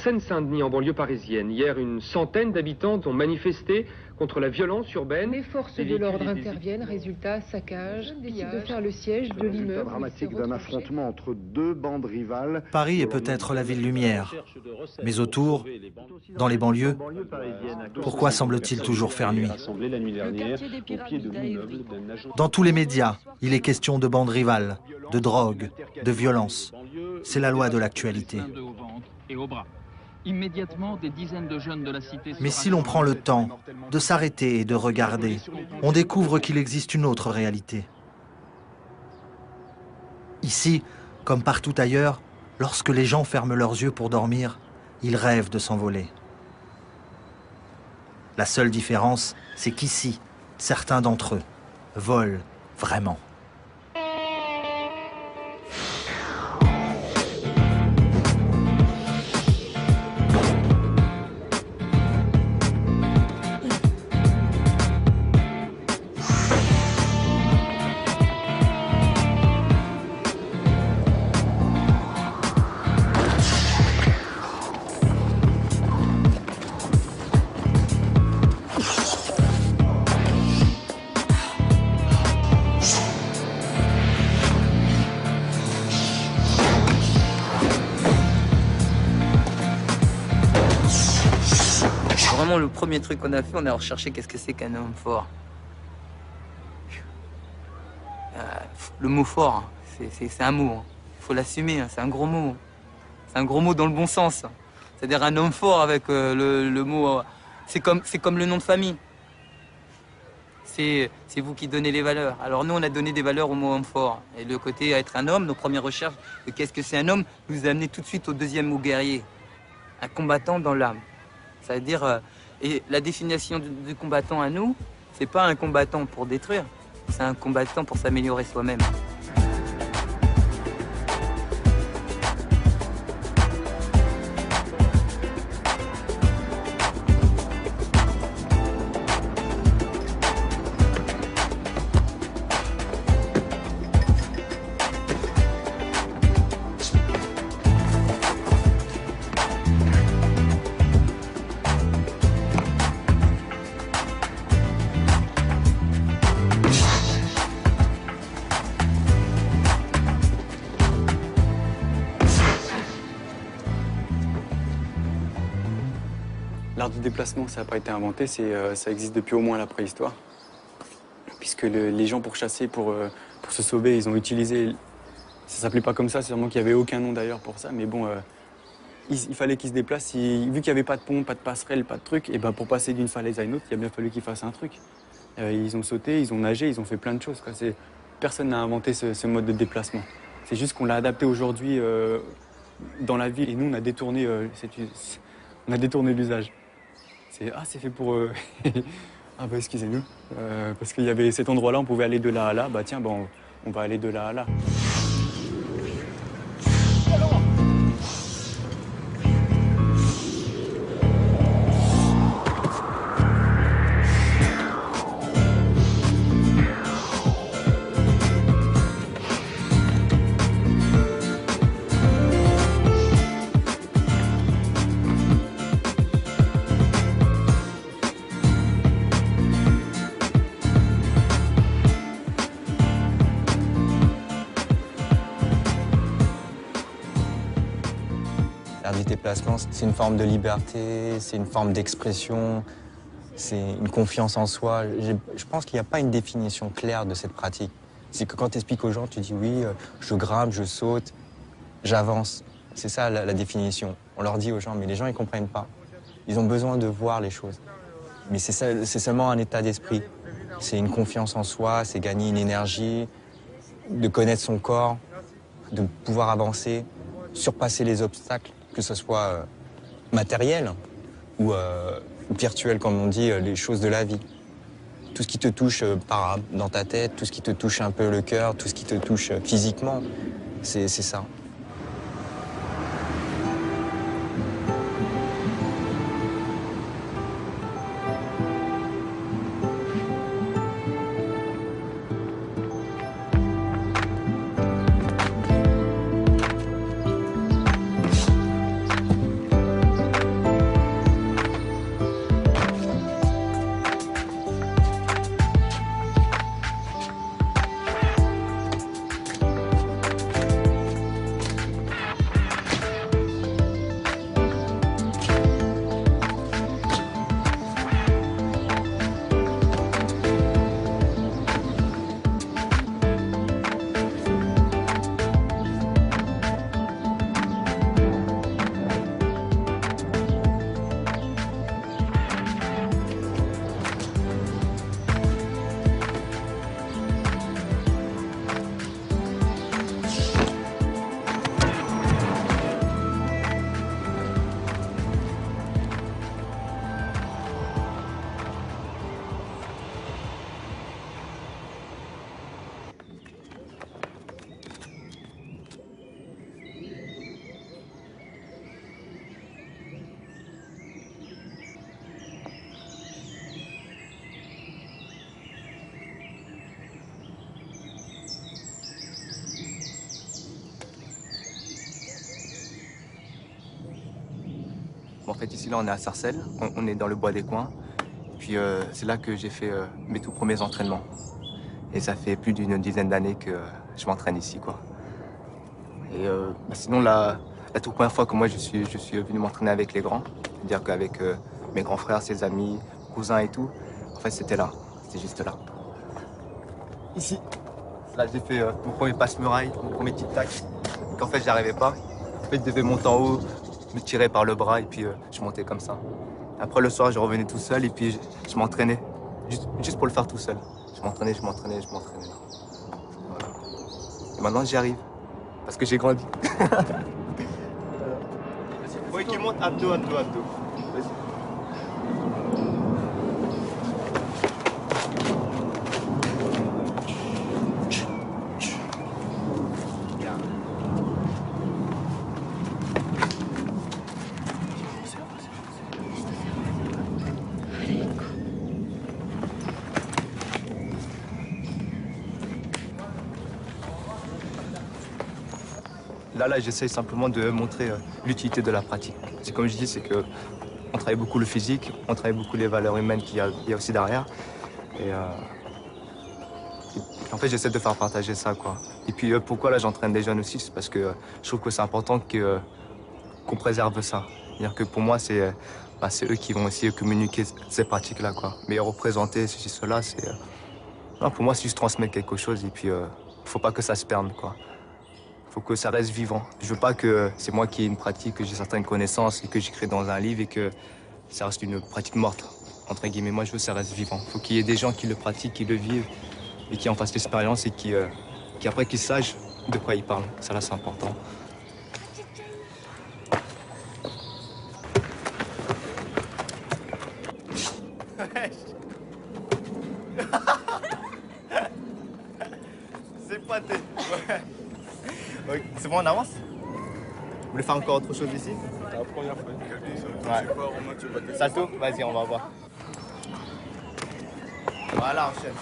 Seine-Saint-Denis, en banlieue parisienne. Hier, une centaine d'habitants ont manifesté contre la violence urbaine. Les forces de l'ordre interviennent, résultat, saccage, décident de faire le siège de l'immeuble. Dramatique d'un affrontement entre deux bandes rivales. Paris est peut-être la ville lumière, mais autour, dans les banlieues, pourquoi semble-t-il toujours faire nuit? Dans tous les médias, il est question de bandes rivales, de drogue, de violence. C'est la loi de l'actualité. Immédiatement, des dizaines de jeunes de la cité... Mais si l'on prend le temps de s'arrêter et de regarder, on découvre qu'il existe une autre réalité. Ici, comme partout ailleurs, lorsque les gens ferment leurs yeux pour dormir, ils rêvent de s'envoler. La seule différence, c'est qu'ici, certains d'entre eux volent vraiment. Vraiment, le premier truc qu'on a fait, on a recherché qu'est-ce que c'est qu'un homme fort. Le mot fort, c'est un mot. Il faut l'assumer, c'est un gros mot. C'est un gros mot dans le bon sens. C'est-à-dire un homme fort avec le mot... C'est comme le nom de famille. C'est vous qui donnez les valeurs. Alors nous, on a donné des valeurs au mot homme fort. Et le côté être un homme, nos premières recherches de qu'est-ce que c'est un homme, nous a amené tout de suite au deuxième mot guerrier. Un combattant dans l'âme. C'est-à-dire, et la définition du combattant à nous, c'est pas un combattant pour détruire, c'est un combattant pour s'améliorer soi-même. L'art du déplacement, ça n'a pas été inventé, ça existe depuis au moins la préhistoire. Puisque les gens, pour chasser, pour se sauver, ils ont utilisé... Ça s'appelait pas comme ça, c'est sûrement qu'il n'y avait aucun nom d'ailleurs pour ça, mais bon, il fallait qu'ils se déplacent. Vu qu'il n'y avait pas de pont, pas de passerelle, pas de truc, et ben pour passer d'une falaise à une autre, il a bien fallu qu'ils fassent un truc. Ils ont sauté, ils ont nagé, ils ont fait plein de choses, quoi. Personne n'a inventé ce mode de déplacement. C'est juste qu'on l'a adapté aujourd'hui dans la ville, et nous, on a détourné l'usage. C'est fait pour... Ah bah excusez-nous, parce qu'il y avait cet endroit-là, on pouvait aller de là à là, bah tiens, bon, on va aller de là à là. C'est une forme de liberté, c'est une forme d'expression, c'est une confiance en soi. Je pense qu'il n'y a pas une définition claire de cette pratique. C'est que quand tu expliques aux gens, tu dis oui, je grimpe, je saute, j'avance. C'est ça la définition. On leur dit aux gens, mais les gens ils ne comprennent pas. Ils ont besoin de voir les choses. Mais c'est seulement un état d'esprit. C'est une confiance en soi, c'est gagner une énergie, de connaître son corps, de pouvoir avancer, surpasser les obstacles, que ce soit matériel ou virtuel, comme on dit, les choses de la vie. Tout ce qui te touche dans ta tête, tout ce qui te touche un peu le cœur, tout ce qui te touche physiquement, c'est ça. Bon, en fait, ici, là, on est à Sarcelles, on est dans le bois des coins. Et puis, c'est là que j'ai fait mes tout premiers entraînements. Et ça fait plus d'une dizaine d'années que je m'entraîne ici, quoi. Et sinon, la toute première fois que moi, je suis venu m'entraîner avec les grands, c'est-à-dire qu'avec mes grands frères, ses amis, cousins et tout, en fait, c'était là. C'était juste là. Ici. Là, j'ai fait mon premier passe-muraille, mon premier tic-tac. En fait, j'y arrivais pas. En fait, je devais monter en haut, me tirer par le bras et puis je montais comme ça. Après, le soir, je revenais tout seul et puis je m'entraînais. Juste pour le faire tout seul. Je m'entraînais. Voilà. Et maintenant, j'y arrive. Parce que j'ai grandi. Oui, qui monte, abdos. Vas-y. Là, j'essaye simplement de montrer l'utilité de la pratique. C'est comme je dis, c'est qu'on travaille beaucoup le physique, on travaille beaucoup les valeurs humaines qu'il y a aussi derrière. Et en fait, j'essaie de faire partager ça, quoi. Et puis, pourquoi là, j'entraîne des jeunes aussi, c'est parce que je trouve que c'est important qu'on préserve ça. C'est-à-dire que pour moi, c'est eux qui vont aussi communiquer ces pratiques-là, quoi. Mais représenter ceci, cela, pour moi, c'est juste transmettre quelque chose et puis faut pas que ça se perde, quoi. Faut que ça reste vivant. Je veux pas que c'est moi qui ai une pratique, que j'ai certaines connaissances et que j'écris dans un livre et que ça reste une pratique morte, entre guillemets. Moi, je veux que ça reste vivant. Faut qu'il y ait des gens qui le pratiquent, qui le vivent et qui en fassent l'expérience et qui après, qu'ils sachent de quoi ils parlent. Ça, là, c'est important. C'est pas tes... Ouais. C'est bon, on avance? Vous voulez faire encore autre chose ici? C'est la première fois. Ouais. Salto? Vas-y, on va voir. Voilà, enchaîne.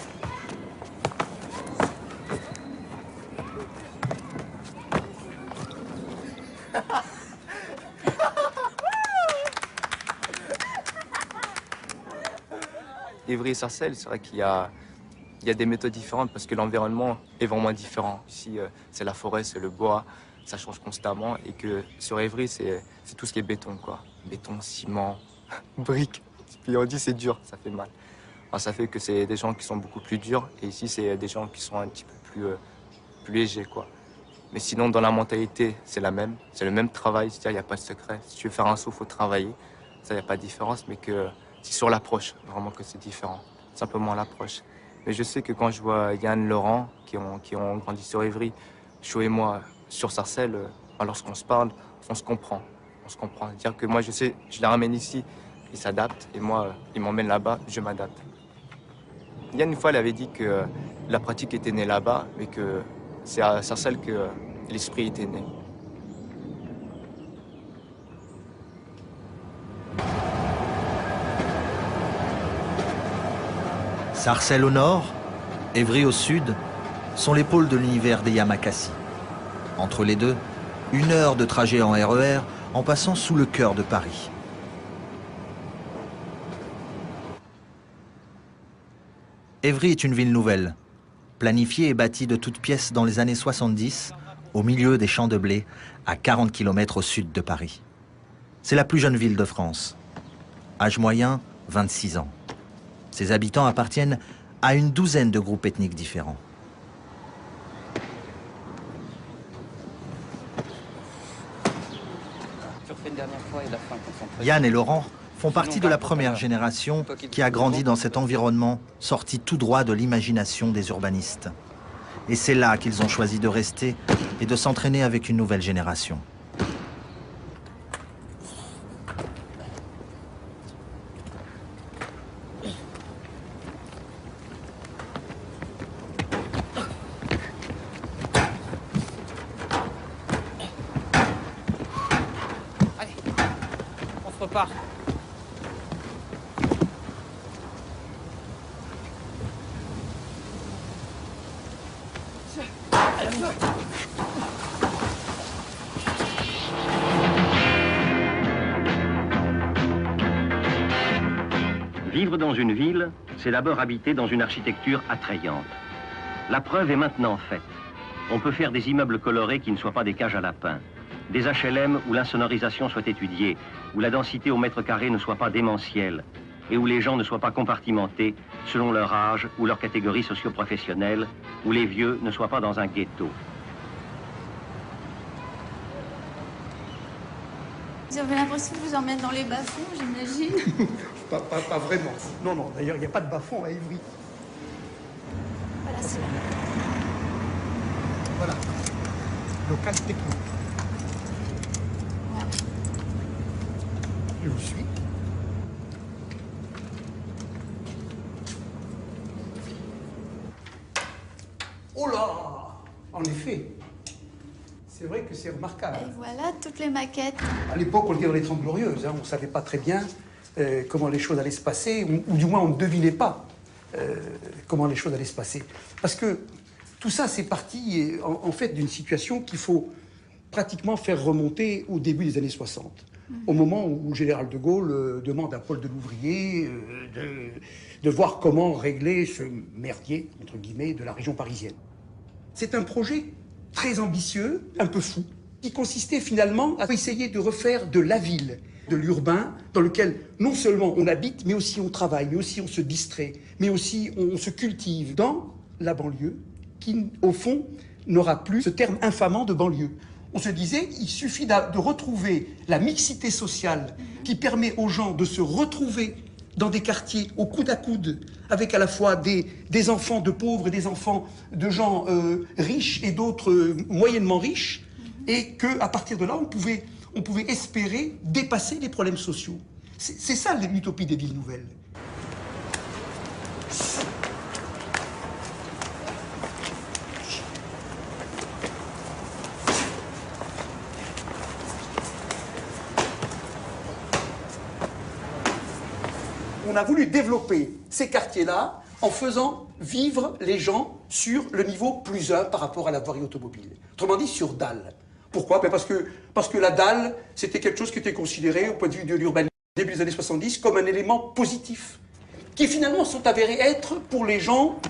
Évry et Sarcelles, c'est vrai qu'il y a des méthodes différentes parce que l'environnement est vraiment différent. Ici, c'est la forêt, c'est le bois, ça change constamment. Et que sur Évry, c'est tout ce qui est béton, quoi. Béton, ciment, briques. Puis on dit c'est dur, ça fait mal. Alors, ça fait que c'est des gens qui sont beaucoup plus durs. Et ici, c'est des gens qui sont un petit peu plus légers, quoi. Mais sinon, dans la mentalité, c'est la même. C'est le même travail, c'est-à-dire il n'y a pas de secret. Si tu veux faire un saut, il faut travailler. Ça, il n'y a pas de différence, mais que c'est sur l'approche, vraiment que c'est différent. Simplement l'approche. Mais je sais que quand je vois Yann, Laurent, qui ont grandi sur Évry, Cho et moi sur Sarcelles, lorsqu'on se parle, on se comprend. On se comprend. C'est-à-dire que moi, je sais, je les ramène ici, ils s'adaptent, et moi, ils m'emmènent là-bas, je m'adapte. Yann, une fois, il avait dit que la pratique était née là-bas, mais que c'est à Sarcelles que l'esprit était né. Sarcelles au nord, Évry au sud, sont les pôles de l'univers des Yamakasi. Entre les deux, 1 heure de trajet en RER en passant sous le cœur de Paris. Évry est une ville nouvelle, planifiée et bâtie de toutes pièces dans les années 70, au milieu des champs de blé, à 40 km au sud de Paris. C'est la plus jeune ville de France. Âge moyen, 26 ans. Ses habitants appartiennent à une douzaine de groupes ethniques différents. Yann et Laurent font partie de la première génération qui a grandi dans cet environnement sorti tout droit de l'imagination des urbanistes. Et c'est là qu'ils ont choisi de rester et de s'entraîner avec une nouvelle génération. Repart. Vivre dans une ville, c'est d'abord habiter dans une architecture attrayante. La preuve est maintenant faite. On peut faire des immeubles colorés qui ne soient pas des cages à lapins, des HLM où l'insonorisation soit étudiée, où la densité au mètre carré ne soit pas démentielle et où les gens ne soient pas compartimentés selon leur âge ou leur catégorie socio-professionnelle, où les vieux ne soient pas dans un ghetto. Vous avez l'impression de vous emmène dans les bas-fonds, j'imagine. pas vraiment. Non, non, d'ailleurs, il n'y a pas de bas-fond à Évry. Voilà, c'est là. Voilà. Local technique. Ouais. Je vous suis. Oh là! En effet. C'est vrai que c'est remarquable. Et voilà toutes les maquettes. À l'époque, on était dans les 30 Glorieuses. Hein, on ne savait pas très bien comment les choses allaient se passer, ou du moins on ne devinait pas comment les choses allaient se passer. Parce que tout ça, c'est parti en fait d'une situation qu'il faut pratiquement faire remonter au début des années 60. Au moment où le général de Gaulle demande à Paul Delouvrier de voir comment régler ce merdier, entre guillemets, de la région parisienne. C'est un projet très ambitieux, un peu fou, qui consistait finalement à essayer de refaire de la ville, de l'urbain, dans lequel non seulement on habite, mais aussi on travaille, mais aussi on se distrait, mais aussi on se cultive dans la banlieue, qui, au fond, n'aura plus ce terme infamant de banlieue. On se disait, il suffit de retrouver la mixité sociale qui permet aux gens de se retrouver dans des quartiers au coude à coude, avec à la fois des enfants de pauvres et des enfants de gens riches et d'autres moyennement riches, et qu'à partir de là, on pouvait espérer dépasser les problèmes sociaux. C'est ça l'utopie des villes nouvelles. On a voulu développer ces quartiers-là en faisant vivre les gens sur le niveau plus 1 par rapport à la voirie automobile. Autrement dit, sur dalle. Pourquoi? Parce que la dalle, c'était quelque chose qui était considéré, au point de vue de l'urbanisme, début des années 70, comme un élément positif, qui finalement sont avérés être, pour les gens,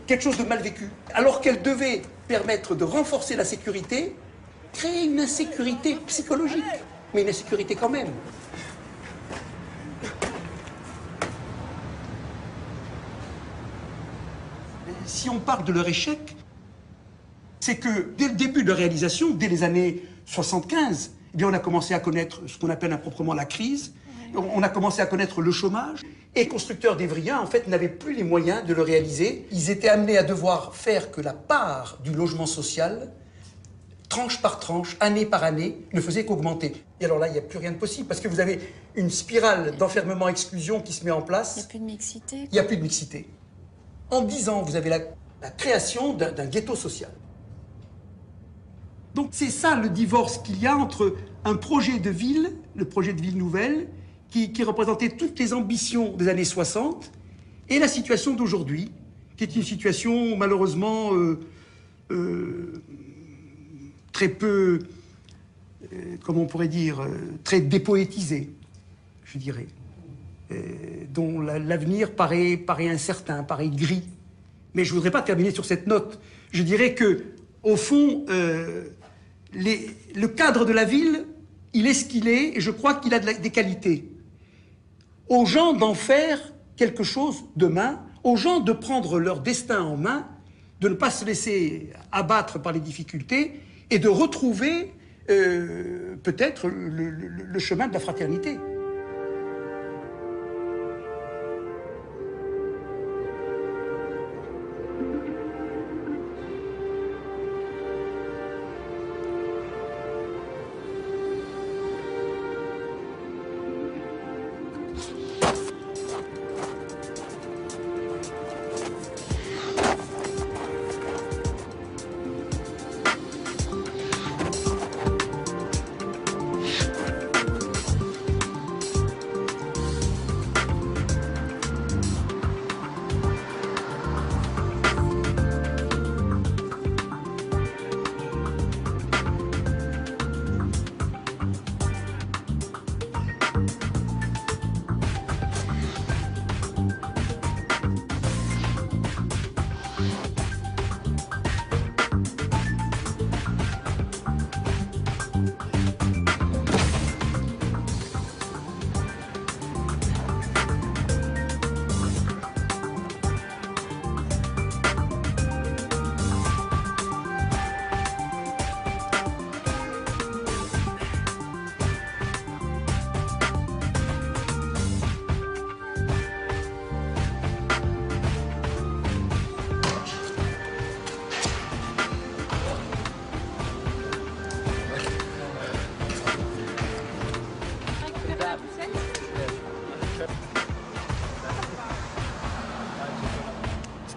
quelque chose de mal vécu. Alors qu'elle devait permettre de renforcer la sécurité, créer une insécurité psychologique, mais une insécurité quand même. Si on parle de leur échec, c'est que dès le début de leur réalisation, dès les années 75, eh bien on a commencé à connaître ce qu'on appelle improprement la crise, on a commencé à connaître le chômage, et les constructeurs d'évriens, en fait, n'avaient plus les moyens de le réaliser. Ils étaient amenés à devoir faire que la part du logement social, tranche par tranche, année par année, ne faisait qu'augmenter. Et alors là, il n'y a plus rien de possible, parce que vous avez une spirale d'enfermement-exclusion qui se met en place. Il n'y a plus de mixité. Il n'y a plus de mixité. En 10 ans, vous avez la création d'un ghetto social. Donc c'est ça le divorce qu'il y a entre un projet de ville, le projet de ville nouvelle, qui représentait toutes les ambitions des années 60, et la situation d'aujourd'hui, qui est une situation malheureusement très peu, comment on pourrait dire, très dépoétisée, je dirais. Dont l'avenir paraît incertain, paraît gris. Mais je ne voudrais pas terminer sur cette note. Je dirais que, au fond, le cadre de la ville, il est ce qu'il est, et je crois qu'il a des qualités. Aux gens d'en faire quelque chose demain, aux gens de prendre leur destin en main, de ne pas se laisser abattre par les difficultés, et de retrouver peut-être le chemin de la fraternité.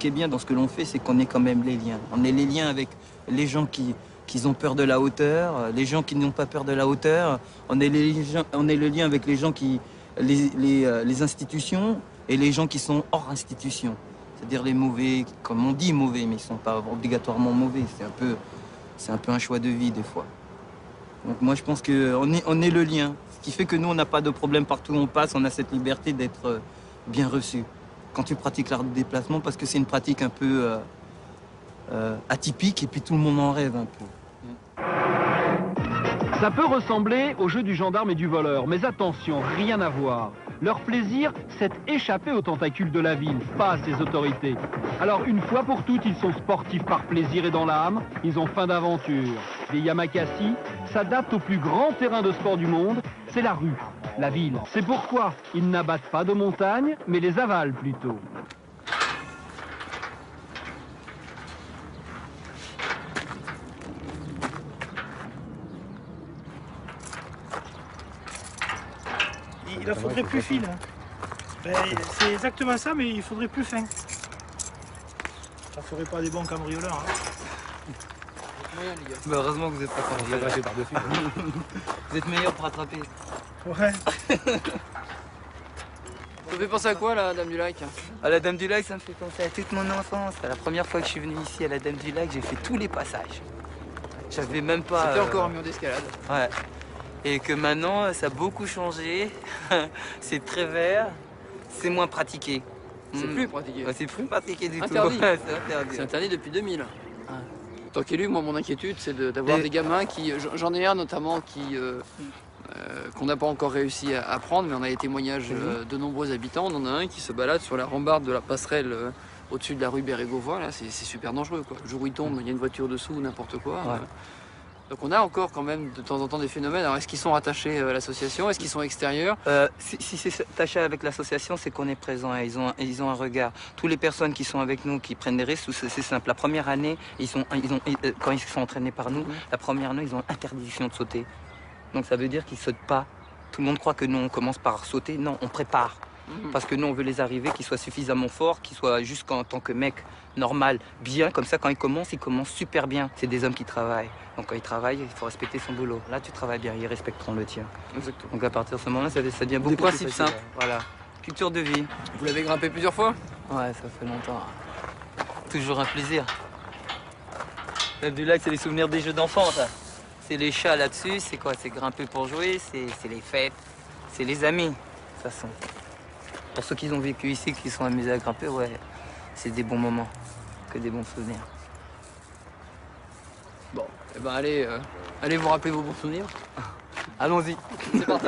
qui est bien dans ce que l'on fait, c'est qu'on est quand même les liens. On est les liens avec les gens qui ont peur de la hauteur, les gens qui n'ont pas peur de la hauteur. On est le lien avec les gens les institutions et les gens qui sont hors institution. C'est-à-dire les mauvais, comme on dit mauvais, mais ils ne sont pas obligatoirement mauvais. C'est un peu un choix de vie des fois. Donc moi je pense qu'on est le lien. Ce qui fait que nous on n'a pas de problème partout où on passe, on a cette liberté d'être bien reçu. Quand tu pratiques l'art de déplacement, parce que c'est une pratique un peu atypique et puis tout le monde en rêve un peu. Ça peut ressembler au jeu du gendarme et du voleur, mais attention, rien à voir. Leur plaisir, c'est échapper aux tentacules de la ville, pas à ses autorités. Alors une fois pour toutes, ils sont sportifs par plaisir et dans l'âme, ils ont faim d'aventure. Les Yamakasi s'adaptent au plus grand terrain de sport du monde, c'est la rue, la ville. C'est pourquoi ils n'abattent pas de montagnes, mais les avalent plutôt. Il en faudrait plus fine. Ben, c'est exactement ça, mais il faudrait plus fin. Ça ferait pas des bons cambrioleurs. Bah heureusement que vous n'êtes pas cambrioleurs. Vous êtes meilleurs pour attraper. Ouais. Ça fait penser à quoi, la Dame du Lac? À la Dame du Lac, ça me fait penser à toute mon enfance. La première fois que je suis venu ici à la Dame du Lac, j'ai fait tous les passages. J'avais même pas... C'était encore un mur d'escalade. Ouais. Et que maintenant, ça a beaucoup changé. C'est très vert, c'est moins pratiqué. C'est plus pratiqué. Ouais, c'est plus pratiqué du interdit. tout. C'est interdit. C'est interdit depuis 2000. Ouais. En tant qu'élu, moi, mon inquiétude, c'est d'avoir des gamins qui... J'en ai un notamment qu'on n'a pas encore réussi à prendre, mais on a les témoignages de nombreux habitants. On en a un qui se balade sur la rambarde de la passerelle au-dessus de la rue Bérégovoy. Là, c'est super dangereux, quoi. Le jour où il tombe, il y a une voiture dessous ou n'importe quoi. Ouais. Donc on a encore quand même de temps en temps des phénomènes. Alors est-ce qu'ils sont rattachés à l'association? Est-ce qu'ils sont extérieurs? Si c'est attaché avec l'association, c'est qu'on est présent et ils ont un regard. Toutes les personnes qui sont avec nous, qui prennent des risques, c'est simple. La première année, quand ils sont entraînés par nous, la première année, ils ont interdiction de sauter. Donc ça veut dire qu'ils ne sautent pas. Tout le monde croit que nous, on commence par sauter. Non, on prépare. Parce que nous, on veut les arriver, qu'ils soient suffisamment forts, qu'ils soient juste en tant que mec normal, bien. Comme ça, quand ils commencent super bien. C'est des hommes qui travaillent. Donc quand ils travaillent, il faut respecter son boulot. Là, tu travailles bien, ils respecteront le tien. Exactement. Donc à partir de ce moment-là, ça devient beaucoup plus facile. Des principes simples. Voilà. Culture de vie. Vous l'avez grimpé plusieurs fois? Ouais, ça fait longtemps. Toujours un plaisir. Dame du Lac, c'est les souvenirs des jeux d'enfants, ça. C'est les chats là-dessus, c'est quoi? C'est grimper pour jouer, c'est les fêtes, c'est les amis. De toute façon. Pour ceux qui ont vécu ici, qui sont amusés à grimper, ouais, c'est des bons moments, que des bons souvenirs. Bon, eh ben allez vous rappeler vos bons souvenirs. Allons-y. C'est parti.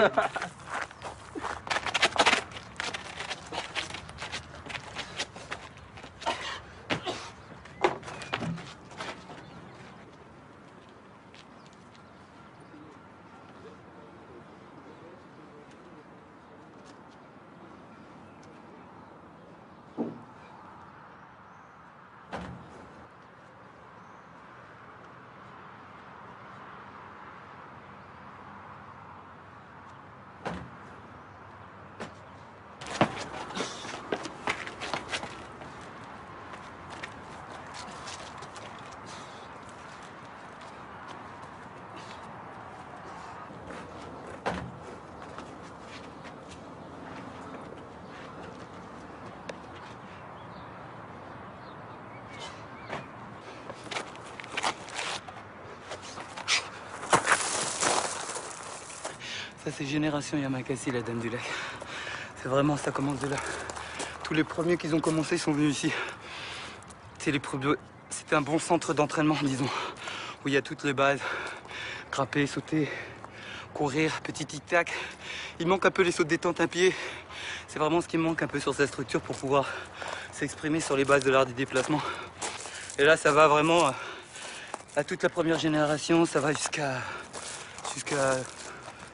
Ça, c'est Génération Yamakasi, la Dame du Lac. C'est vraiment, ça commence de là. Tous les premiers qui ont commencé sont venus ici. C'était un bon centre d'entraînement, disons, où il y a toutes les bases. Grimper, sauter, courir, petit tic-tac. Il manque un peu les sauts de détente à pied. C'est vraiment ce qui manque un peu sur cette structure pour pouvoir s'exprimer sur les bases de l'art du déplacement. Et là, ça va vraiment à toute la première génération, ça va jusqu'à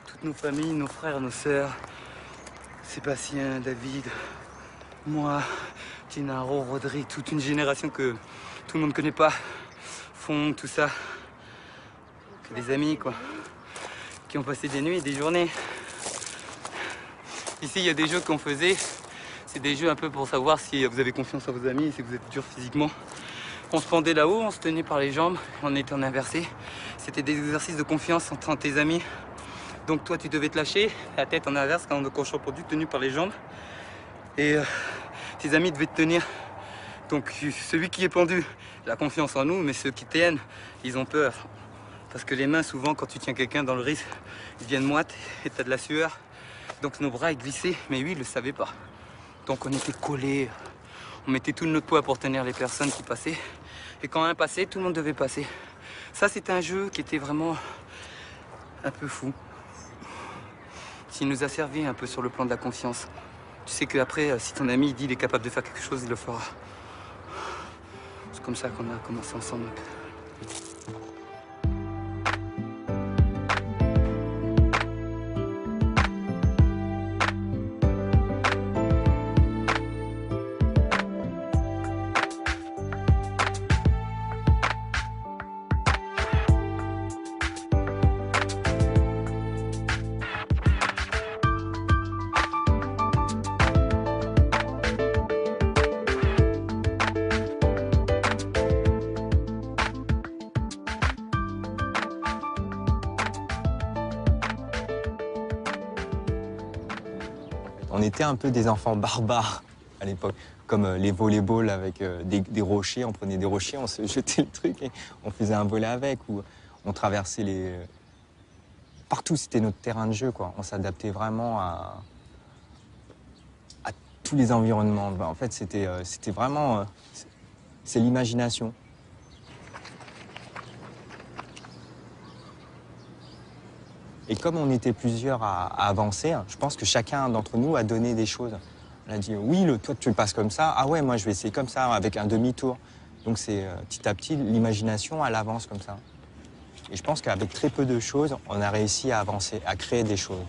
toutes nos familles, nos frères, nos sœurs, Sébastien, David, moi, Tinaro, Rodrigue, toute une génération que tout le monde ne connaît pas, Fond, tout ça. Que des amis, quoi, qui ont passé des nuits et des journées. Ici, il y a des jeux qu'on faisait. C'est des jeux un peu pour savoir si vous avez confiance en vos amis, si vous êtes dur physiquement. On se pendait là-haut, on se tenait par les jambes, on était en inversé. C'était des exercices de confiance entre tes amis. Donc toi, tu devais te lâcher, la tête en inverse, quand on est pendu, tenu par les jambes. Et tes amis devaient te tenir. Donc celui qui est pendu, il a confiance en nous, mais ceux qui tiennent, ils ont peur. Parce que les mains, souvent, quand tu tiens quelqu'un dans le risque, ils viennent moites et tu as de la sueur. Donc nos bras, ils glissaient, mais lui, il ne le savait pas. Donc on était collés, on mettait tout notre poids pour tenir les personnes qui passaient. Et quand un passait, tout le monde devait passer. Ça, c'était un jeu qui était vraiment un peu fou. Qui nous a servi un peu sur le plan de la confiance. Tu sais qu'après, si ton ami dit qu'il est capable de faire quelque chose, il le fera. C'est comme ça qu'on a commencé ensemble. On était un peu des enfants barbares à l'époque, comme les volleyball avec des rochers. On prenait des rochers, on se jetait le truc et on faisait un volley avec, ou on traversait les... Partout, c'était notre terrain de jeu, quoi. On s'adaptait vraiment à tous les environnements. En fait, c'était vraiment... c'est l'imagination. Et comme on était plusieurs à avancer, je pense que chacun d'entre nous a donné des choses. On a dit, oui, toi, tu le passes comme ça. Ah ouais, moi, je vais essayer comme ça, avec un demi-tour. Donc, c'est petit à petit, l'imagination, elle avance comme ça. Et je pense qu'avec très peu de choses, on a réussi à avancer, à créer des choses.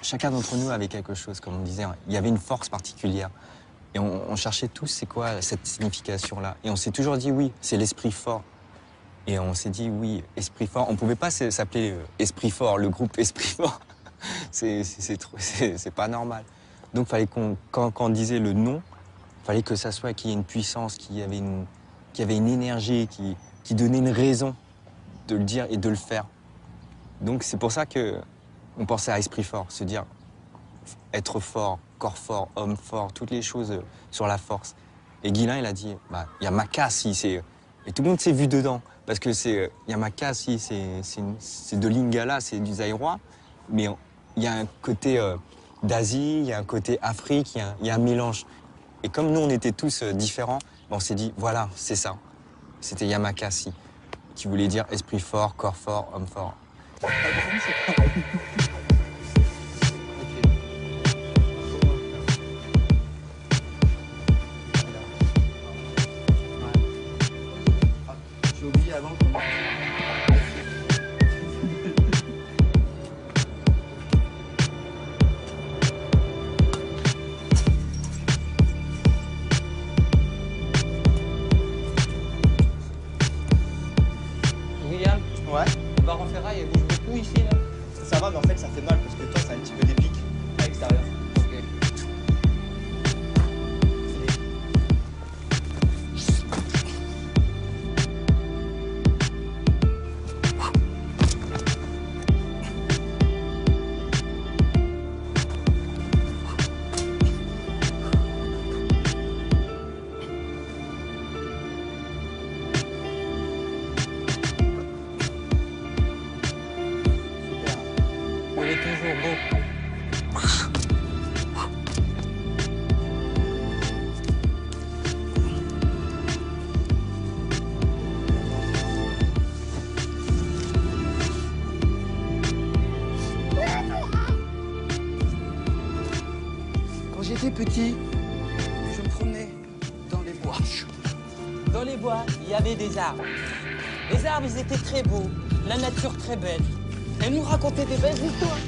Chacun d'entre nous avait quelque chose, comme on disait. Il y avait une force particulière. Et on cherchait tous, c'est quoi cette signification-là? Et on s'est toujours dit, oui, c'est l'esprit fort. Et on s'est dit, oui, esprit fort. On ne pouvait pas s'appeler Esprit Fort, le groupe Esprit Fort. C'est pas normal. Donc, fallait quand on disait le nom, il fallait que ça soit qu'il y ait une puissance, qu'il y avait une énergie, qui donnait une raison de le dire et de le faire. Donc, c'est pour ça qu'on pensait à Esprit Fort, se dire être fort, corps fort, homme fort, toutes les choses sur la force. Et Guilain, il a dit, il y a Makassi, et tout le monde s'est vu dedans, parce que il y a Makassi, c'est de Lingala, c'est du Zaïrois, mais il y a un côté d'Asie, il y a un côté Afrique, il y a un mélange. Et comme nous, on était tous différents, on s'est dit, voilà, c'est ça. C'était Yamakasi, qui voulait dire esprit fort, corps fort, homme fort. J'ai oublié avant qu'on... William? Ouais. Le bar en ferraille, elle bouge beaucoup ici, là? Ça va, mais en fait, ça fait mal parce que toi, ça a un petit peu des pics à l'extérieur. Ok. Il est toujours beau. Quand j'étais petit, je me promenais dans les bois. Dans les bois, il y avait des arbres. Les arbres, ils étaient très beaux, la nature très belle. Elle nous racontait des belles histoires.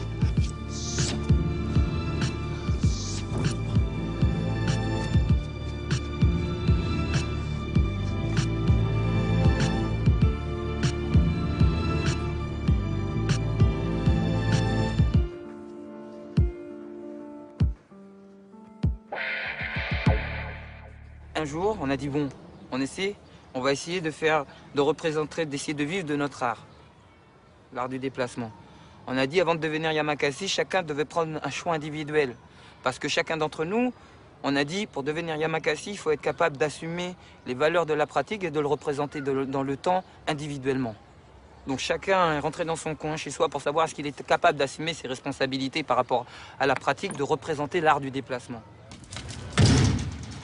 jour, on a dit bon, on va essayer de représenter, d'essayer de vivre de notre art, l'art du déplacement. On a dit avant de devenir Yamakasi, chacun devait prendre un choix individuel. Parce que chacun d'entre nous, on a dit pour devenir Yamakasi, il faut être capable d'assumer les valeurs de la pratique et de le représenter dans le temps individuellement. Donc chacun est rentré dans son coin chez soi pour savoir est-ce qu'il était capable d'assumer ses responsabilités par rapport à la pratique de représenter l'art du déplacement.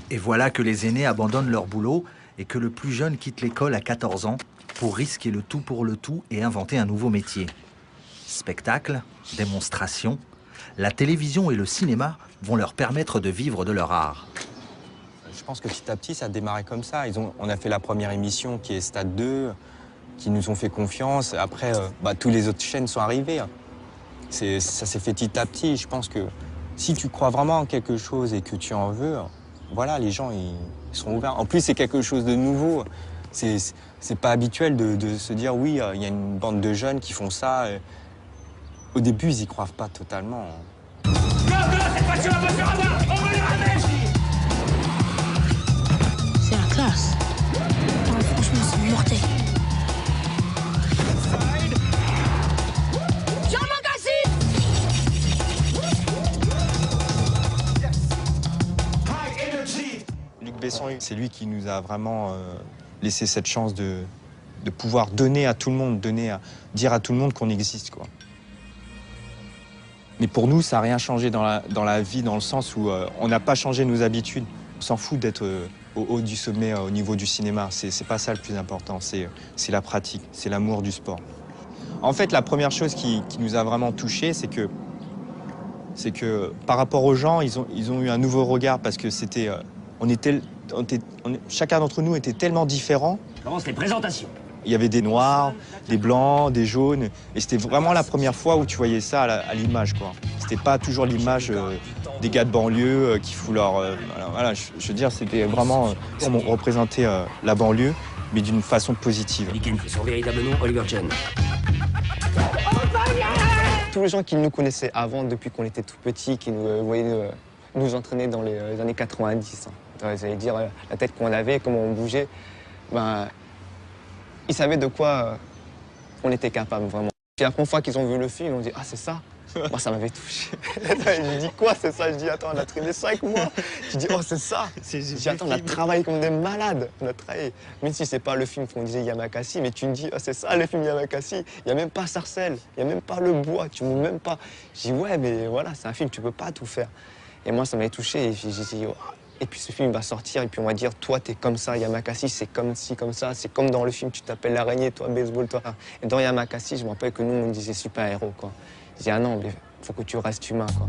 Et voilà que les aînés abandonnent leur boulot et que le plus jeune quitte l'école à 14 ans pour risquer le tout pour le tout et inventer un nouveau métier. Spectacle, démonstration, la télévision et le cinéma vont leur permettre de vivre de leur art. Je pense que petit à petit, ça a démarré comme ça. On a fait la première émission qui est Stade 2, qui nous ont fait confiance. Après, tous les autres chaînes sont arrivées. Ça s'est fait petit à petit. Je pense que si tu crois vraiment en quelque chose et que tu en veux, voilà, les gens ils seront ouverts. En plus, c'est quelque chose de nouveau. C'est pas habituel de se dire oui, il y a une bande de jeunes qui font ça. Au début, ils y croient pas totalement. C'est la classe. Oh, franchement, c'est mortel. Luc Besson, c'est lui qui nous a vraiment laissé cette chance de pouvoir donner à tout le monde, dire à tout le monde qu'on existe, quoi. Mais pour nous, ça n'a rien changé dans la vie, dans le sens où on n'a pas changé nos habitudes. On s'en fout d'être au haut du sommet, au niveau du cinéma. C'est pas ça le plus important, c'est la pratique, c'est l'amour du sport. En fait, la première chose qui nous a vraiment touchés, c'est que par rapport aux gens, ils ont eu un nouveau regard parce que chacun d'entre nous était tellement différent. Commence les présentations. Il y avait des noirs, des blancs, des jaunes. Et c'était vraiment la première fois où tu voyais ça à l'image, quoi. C'était pas toujours l'image des gars de banlieue qui foutent leur... voilà, je veux dire, c'était vraiment... on représentait la banlieue, mais d'une façon positive. Son véritable nom, Oliver John. Tous les gens qui nous connaissaient avant, depuis qu'on était tout petits, qui nous voyaient nous entraîner dans les années 90. Vous allez dire, la tête qu'on avait, comment on bougeait, ils savaient de quoi on était capable, vraiment. Puis la première fois qu'ils ont vu le film, ils ont dit « Ah, c'est ça ?» Moi, ça m'avait touché. Je dis « Quoi, c'est ça ?» Je dis « Attends, on a traîné 5 mois. » Je dis « Oh, c'est ça ?» Je dis « Attends, on a travaillé comme des malades. On a travaillé. » Même si c'est pas le film qu'on disait Yamakasi, mais tu me dis « Oh, c'est ça, le film Yamakasi. Il n'y a même pas Sarcelles. Il n'y a même pas le bois. Tu ne montes même pas. » Je dis « Ouais, mais voilà, c'est un film, tu peux pas tout faire. » Et moi, ça m'avait touché. Et j'ai dit oh. Et puis ce film va sortir et puis on va dire toi t'es comme ça, Yamakasi c'est comme ci, comme ça, c'est comme dans le film tu t'appelles l'araignée, toi baseball, toi. Et dans Yamakasi je me rappelle que nous on disait super héros quoi. Je dis ah non mais faut que tu restes humain quoi.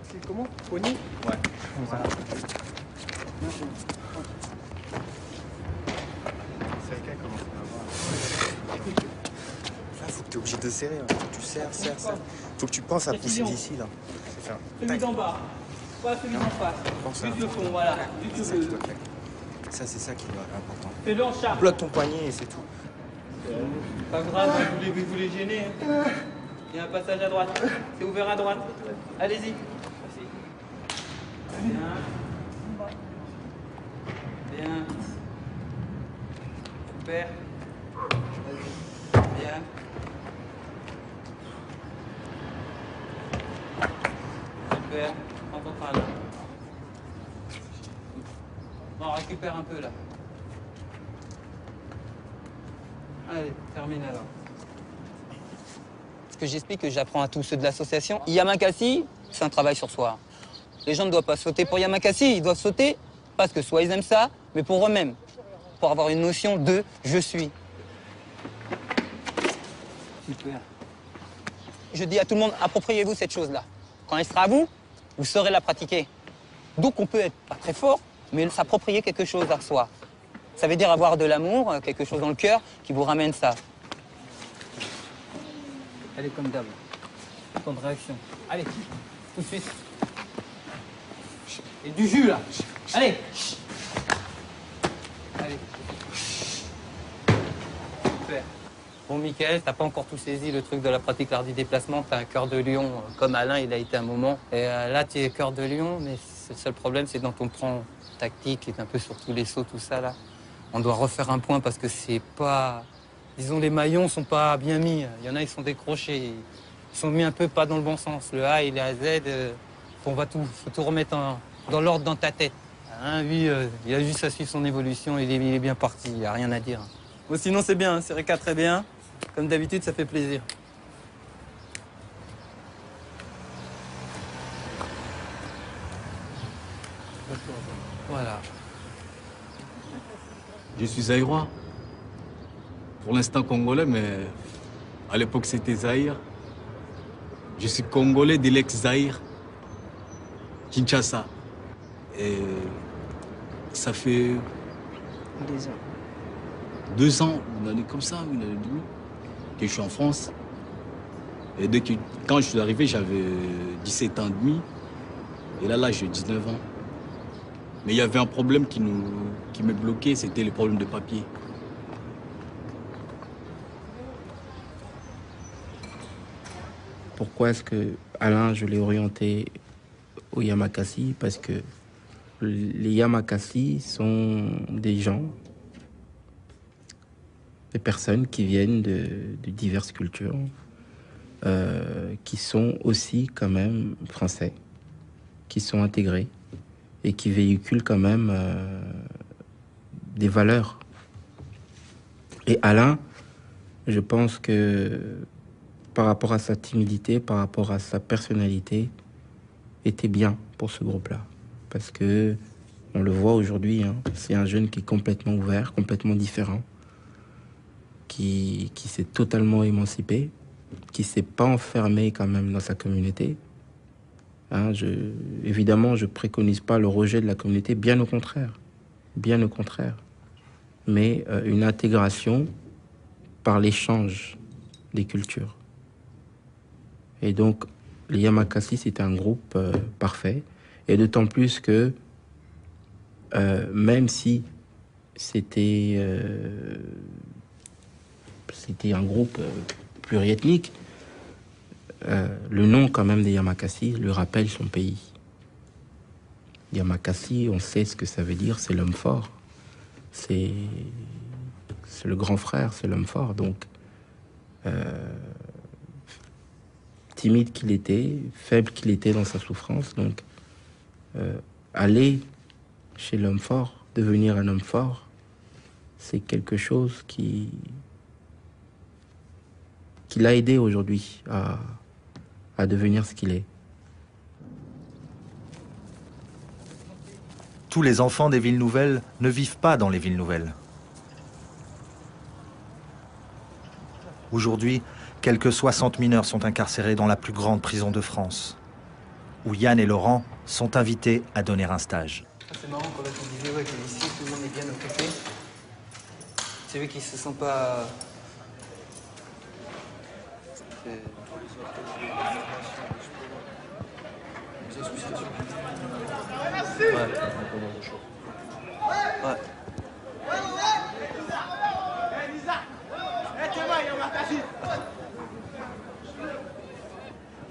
C'est comment? Poignée? Ouais. Voilà. Là, faut que tu es obligé de serrer. Hein. Faut que tu serres. Faut que tu penses à pousser d'ici, là. Celui d'en bas, pas celui d'en face. Juste le fond, voilà. Juste le... Ça, c'est ça qui est important. Fais-le en charge. Bloque ton poignet et c'est tout. Pas grave, vous les gênez. Hein. Il y a un passage à droite. C'est ouvert à droite. Allez-y. Bien. Bien. Super. Bien. Super. Prends ton train là. Bon, récupère un peu là. Allez, termine alors. Ce que j'explique, que j'apprends à tous ceux de l'association, Yamakasi, c'est un travail sur soi. Les gens ne doivent pas sauter pour Yamakasi, ils doivent sauter parce que soit ils aiment ça, mais pour eux-mêmes. Pour avoir une notion de « je suis ». Super. Je dis à tout le monde, appropriez-vous cette chose-là. Quand elle sera à vous, vous saurez la pratiquer. Donc on peut être pas très fort, mais s'approprier quelque chose à soi. Ça veut dire avoir de l'amour, quelque chose dans le cœur qui vous ramène ça. Allez, comme d'hab. Temps de réaction. Allez, tout de suite. Et du jus, là. Allez. Allez. Super. Bon, Mickaël, t'as pas encore tout saisi le truc de la pratique l'art du déplacement. T'as un cœur de lion, comme Alain, il a été un moment. Et là, tu es cœur de lion, mais le seul problème, c'est dans ton plan tactique, qui est un peu sur tous les sauts, tout ça, là. On doit refaire un point parce que c'est pas... Disons, les maillons sont pas bien mis. Il y en a, ils sont décrochés. Ils sont mis un peu pas dans le bon sens. Le A, il est à Z. Faut tout remettre dans l'ordre dans ta tête. Hein, lui, il a juste à suivre son évolution. Il est bien parti. Il n'y a rien à dire. Bon, sinon, c'est bien. C'est Réka très bien. Comme d'habitude, ça fait plaisir. Voilà. Je suis zaïrois. Pour l'instant congolais, mais à l'époque c'était Zaïre. Je suis congolais de l'ex-Zaïre, Kinshasa. Et ça fait 2 ans, une année comme ça, une année et demie, que je suis en France. Et quand je suis arrivé, j'avais 17 ans et demi. Et là, j'ai 19 ans. Mais il y avait un problème qui me bloquait, c'était le problème de papier. Pourquoi est-ce que Alain, je l'ai orienté au Yamakasi? Parce que les Yamakasi sont des gens, des personnes qui viennent de diverses cultures, qui sont aussi quand même français, qui sont intégrés et qui véhiculent quand même des valeurs. Et Alain, je pense que par rapport à sa timidité, par rapport à sa personnalité, était bien pour ce groupe-là. Parce que on le voit aujourd'hui, hein, c'est un jeune qui est complètement ouvert, complètement différent, qui s'est totalement émancipé, qui s'est pas enfermé quand même dans sa communauté. Hein, évidemment, je préconise pas le rejet de la communauté, bien au contraire. Bien au contraire. Mais une intégration par l'échange des cultures. Et donc, les Yamakasi, c'est un groupe parfait. Et d'autant plus que, même si c'était un groupe pluriethnique, le nom quand même des Yamakasi lui rappelle son pays. Yamakasi, on sait ce que ça veut dire, c'est l'homme fort. C'est le grand frère, c'est l'homme fort. Donc, timide qu'il était, faible qu'il était dans sa souffrance. Donc, aller chez l'homme fort, devenir un homme fort, c'est quelque chose qui l'a aidé aujourd'hui à devenir ce qu'il est. Tous les enfants des villes nouvelles ne vivent pas dans les villes nouvelles. Aujourd'hui, quelques 60 mineurs sont incarcérés dans la plus grande prison de France, où Yann et Laurent sont invités à donner un stage. C'est marrant quand on disait qu'ici tout le monde est bien occupé. C'est eux qui se sentent pas... Ouais.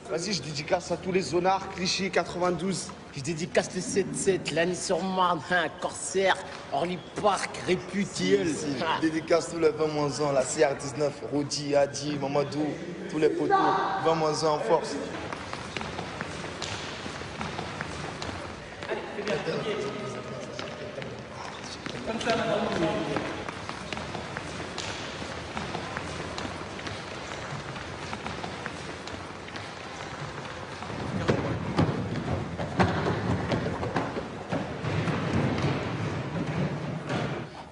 Vas-y, je dédicace à tous les zonards, Clichy, 92. Je dédicace le 7-7, Lagny-sur-Marne, Corsaire, Orly Park, Réputiel. Je dédicace tous les 20-1, la CR19, Rodi, Adi, Mamadou, tous les poteaux, 20-1 en force. Comme ça, madame.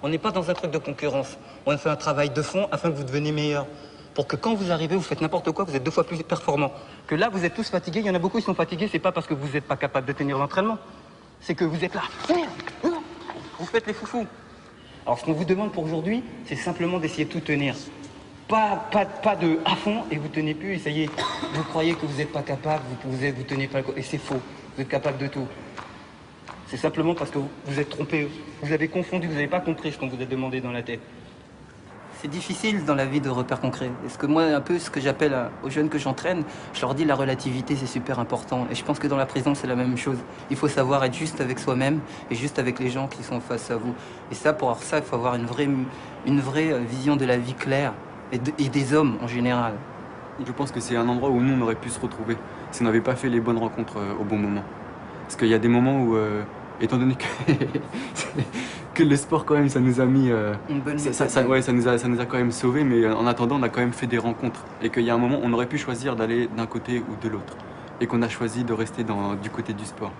On n'est pas dans un truc de concurrence. On fait un travail de fond afin que vous deveniez meilleur. Pour que quand vous arrivez, vous faites n'importe quoi, vous êtes 2 fois plus performant. Que là, vous êtes tous fatigués. Il y en a beaucoup qui sont fatigués. C'est pas parce que vous n'êtes pas capable de tenir l'entraînement. C'est que vous êtes là. Vous faites les foufous. Alors, ce qu'on vous demande pour aujourd'hui, c'est simplement d'essayer de tout tenir. Pas de à fond et vous tenez plus. Et ça y est, vous croyez que vous n'êtes pas capable, vous tenez pas. Et c'est faux. Vous êtes capable de tout. C'est simplement parce que vous êtes trompé. Vous avez confondu, vous n'avez pas compris ce qu'on vous a demandé dans la tête. C'est difficile dans la vie de repères concrets. Est-ce que moi, un peu ce que j'appelle aux jeunes que j'entraîne, je leur dis la relativité, c'est super important. Et je pense que dans la prison, c'est la même chose. Il faut savoir être juste avec soi-même et juste avec les gens qui sont face à vous. Et ça, pour avoir ça, il faut avoir une vraie vision de la vie claire et des hommes en général. Je pense que c'est un endroit où nous, on aurait pu se retrouver si on n'avait pas fait les bonnes rencontres au bon moment. Parce qu'il y a des moments où, étant donné que le sport, quand même, ça nous a mis... ça nous a quand même sauvés, mais en attendant, on a quand même fait des rencontres. Et qu'il y a un moment, on aurait pu choisir d'aller d'un côté ou de l'autre. Et qu'on a choisi de rester du côté du sport.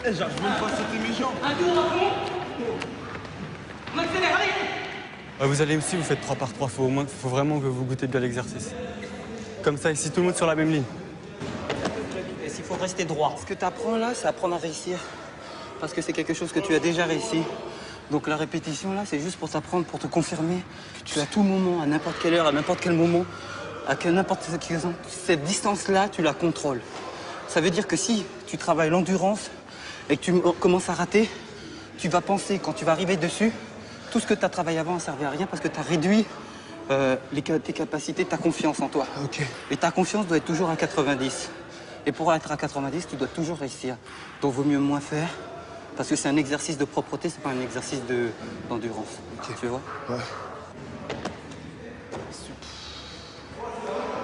J'arrive même pas à sauter mes jambes. Un tour à fond. On accélère, allez. Vous allez MC, vous faites 3 par 3, faut vraiment que vous goûtez bien l'exercice. Comme ça, ici, tout le monde sur la même ligne. Et s'il faut rester droit. Ce que tu apprends là, c'est apprendre à réussir. Parce que c'est quelque chose que tu as déjà réussi. Donc la répétition là, c'est juste pour t'apprendre, pour te confirmer que tu à tout moment, à n'importe quelle heure, à n'importe quel moment, à n'importe quel exemple, cette distance-là, tu la contrôles. Ça veut dire que si tu travailles l'endurance et que tu commences à rater, tu vas penser, quand tu vas arriver dessus, tout ce que tu as travaillé avant ne servait à rien parce que tu as réduit tes capacités, ta confiance en toi. Okay. Et ta confiance doit être toujours à 90. Et pour être à 90, tu dois toujours réussir. Donc vaut mieux moins faire parce que c'est un exercice de propreté, c'est pas un exercice d'endurance. Okay. Tu vois? Ouais.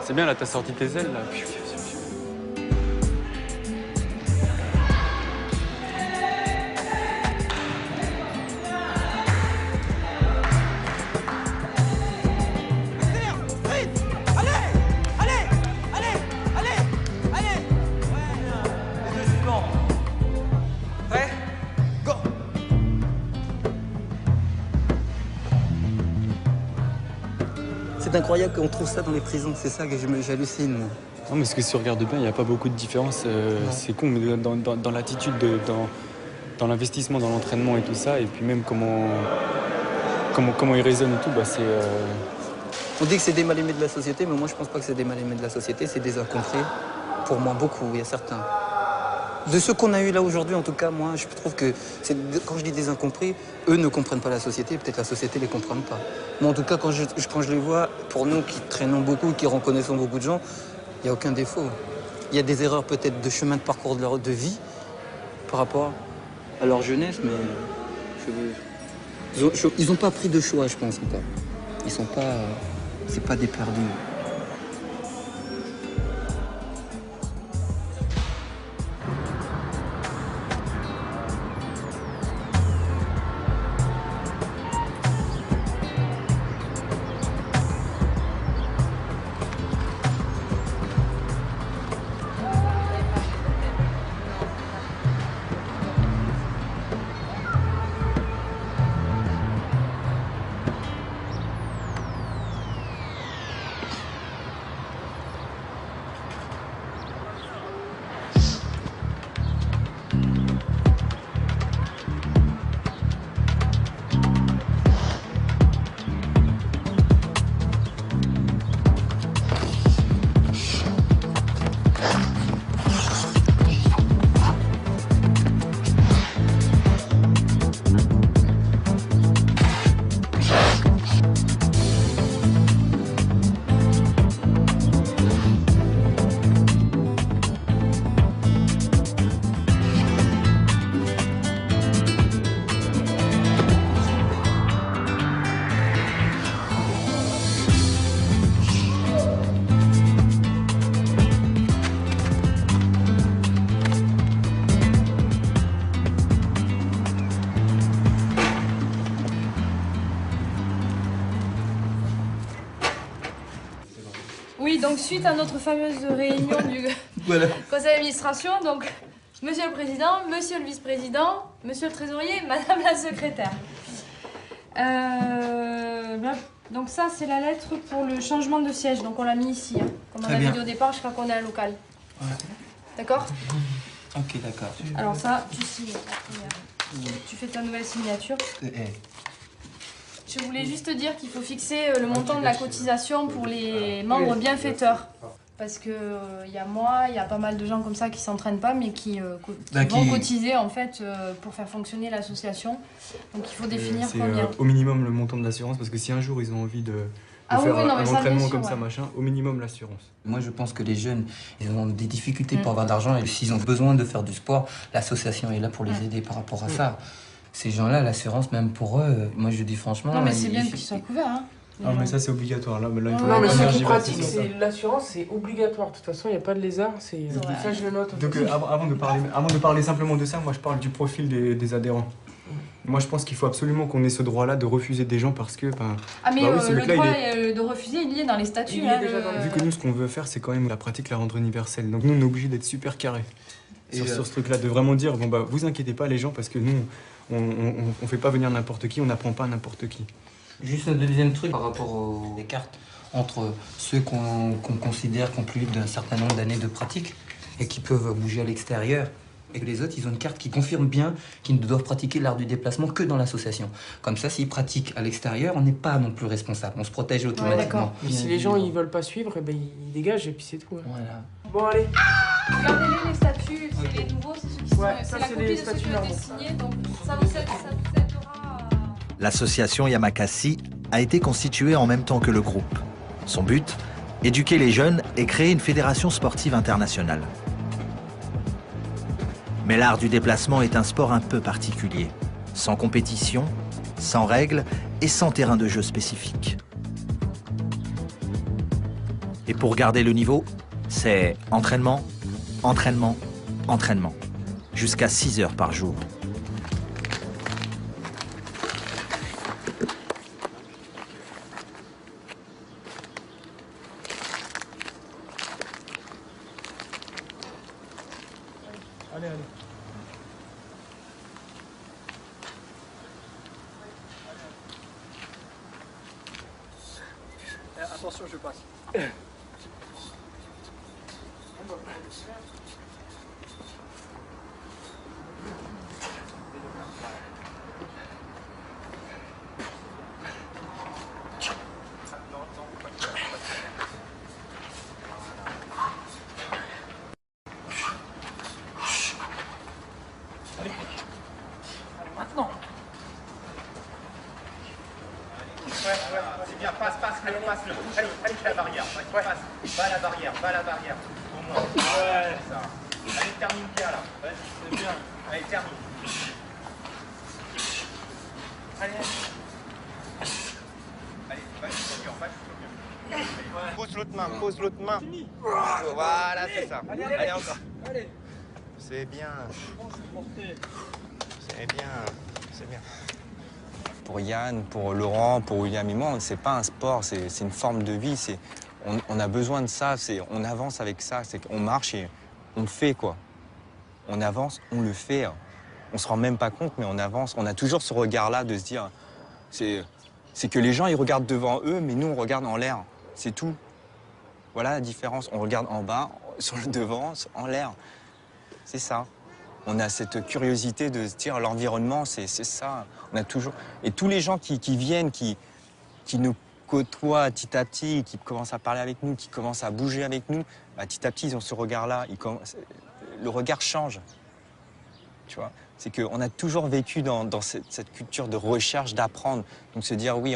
C'est bien là, t'as sorti tes ailes là. C'est incroyable qu'on trouve ça dans les prisons, c'est ça que j'hallucine. Non, mais ce que si tu regardes bien, il n'y a pas beaucoup de différence. C'est con, mais dans l'attitude, dans l'investissement, dans l'entraînement et tout ça, et puis même comment ils raisonnent et tout, bah c'est... On dit que c'est des mal-aimés de la société, mais moi je pense pas que c'est des mal-aimés de la société, c'est des incompris. Pour moi, beaucoup, il y a certains. De ceux qu'on a eu là aujourd'hui, en tout cas, moi, je trouve que quand je dis des incompris, eux ne comprennent pas la société, peut-être la société ne les comprenne pas. Mais en tout cas, quand je les vois, pour nous qui traînons beaucoup, qui reconnaissons beaucoup de gens, il n'y a aucun défaut. Il y a des erreurs peut-être de chemin de parcours de vie par rapport à leur jeunesse, mais ils n'ont pas pris de choix, je pense, encore. Ils sont pas... c'est pas des perdus. Oui, donc suite à notre fameuse réunion du conseil d'administration, donc Monsieur le Président, Monsieur le Vice-président, Monsieur le Trésorier, Madame la Secrétaire. Donc ça, c'est la lettre pour le changement de siège. Donc on l'a mis ici. Hein. Comme on avait dit au départ, je crois qu'on est à local. Ouais. D'accord? Ok, d'accord. Alors ça, tu signes. Tu fais ta nouvelle signature. Je voulais juste te dire qu'il faut fixer le montant de la cotisation pour les membres bienfaiteurs. Parce que il y a moi, il y a pas mal de gens comme ça qui s'entraînent pas, mais qui vont cotiser en fait pour faire fonctionner l'association. Donc il faut définir combien. Au minimum le montant de l'assurance, parce que si un jour ils ont envie de faire un entraînement comme ça, machin, au minimum l'assurance. Moi je pense que les jeunes, ils ont des difficultés pour avoir d'argent et s'ils ont besoin de faire du sport, l'association est là pour les aider par rapport à ça. Ces gens-là, l'assurance, même pour eux, moi je dis franchement... Non mais c'est bien qu'ils soient couverts, hein. Non mais ça c'est obligatoire là. Non mais ceux qui pratiquent, l'assurance c'est obligatoire. De toute façon il n'y a pas de lézard, ça je le note. Donc avant de parler simplement de ça, moi je parle du profil des adhérents. Moi je pense qu'il faut absolument qu'on ait ce droit-là de refuser des gens parce que... Ah mais le droit de refuser il y est dans les statuts. Vu que nous ce qu'on veut faire c'est quand même la pratique, la rendre universelle. Donc nous on est obligé d'être super carré sur ce truc-là, de vraiment dire bon bah vous inquiétez pas les gens parce que nous on fait pas venir n'importe qui, on n'apprend pas n'importe qui. Juste un deuxième truc par rapport aux cartes entre ceux qu'on considère qui ont plus d'un certain nombre d'années de pratique et qui peuvent bouger à l'extérieur et que les autres, ils ont une carte qui confirme bien qu'ils ne doivent pratiquer l'art du déplacement que dans l'association. Comme ça, s'ils pratiquent à l'extérieur, on n'est pas non plus responsable, on se protège automatiquement. Mais si les gens ils veulent pas suivre, eh ben, ils dégagent et puis c'est tout. Hein. Voilà. Bon allez. Regardez-les les statuts, c'est les nouveaux, c'est ceux qui sont... c'est la copie de ceux qui ont été signés, donc ça vous aidera. L'association Yamakasi a été constituée en même temps que le groupe. Son but, éduquer les jeunes et créer une fédération sportive internationale. Mais l'art du déplacement est un sport un peu particulier, sans compétition, sans règles et sans terrain de jeu spécifique. Et pour garder le niveau, c'est entraînement, entraînement, entraînement, jusqu'à 6 heures par jour. Allez. Attention, je passe. Maintenant. C'est bien, passe-le. Allez, la barrière. Va à la barrière. Au moins. Ouais, ça. Allez, termine bien là. Ouais, c'est bien. Allez, termine. Allez, va. Pose l'autre main. Voilà, c'est ça. Allez, encore. Allez. C'est bien. C'est bien. Pour Yann, pour Laurent, pour William et moi, c'est pas un sport, c'est une forme de vie. On a besoin de ça, on avance avec ça, on marche et on le fait, quoi. On avance, on le fait. On se rend même pas compte, mais on avance. On a toujours ce regard-là de se dire, c'est que les gens, ils regardent devant eux, mais nous, on regarde en l'air. C'est tout. Voilà la différence. On regarde en bas, sur le devant, en l'air. C'est ça. On a cette curiosité de se dire l'environnement, c'est ça. On a toujours... Et tous les gens qui viennent, qui nous côtoient petit à petit, qui commencent à parler avec nous, qui commencent à bouger avec nous, bah, petit à petit, ils ont ce regard-là. Le regard change. Tu vois, c'est qu'on a toujours vécu dans cette culture de recherche, d'apprendre. Donc se dire, oui,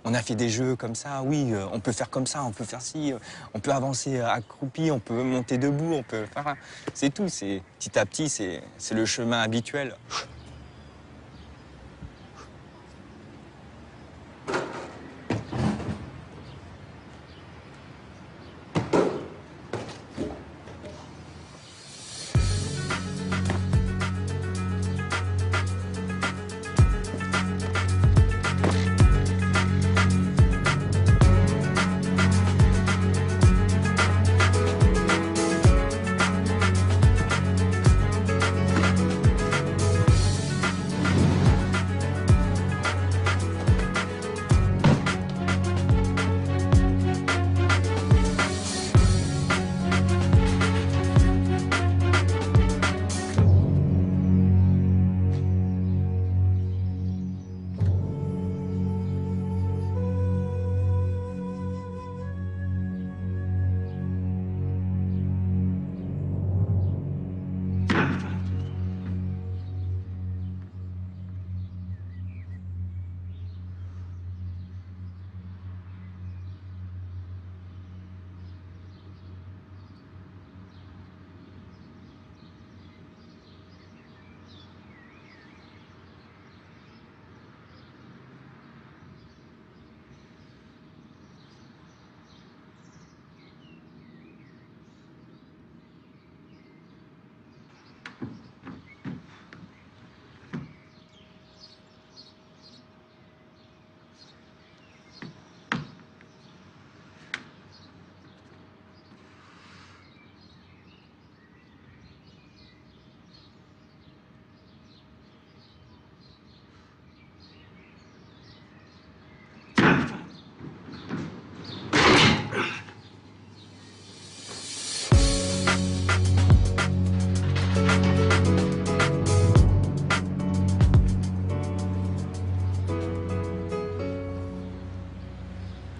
on a fait des jeux comme ça, oui, on peut faire comme ça, on peut faire ci, on peut avancer accroupi, on peut monter debout, on peut faire... C'est tout, petit à petit, c'est le chemin habituel.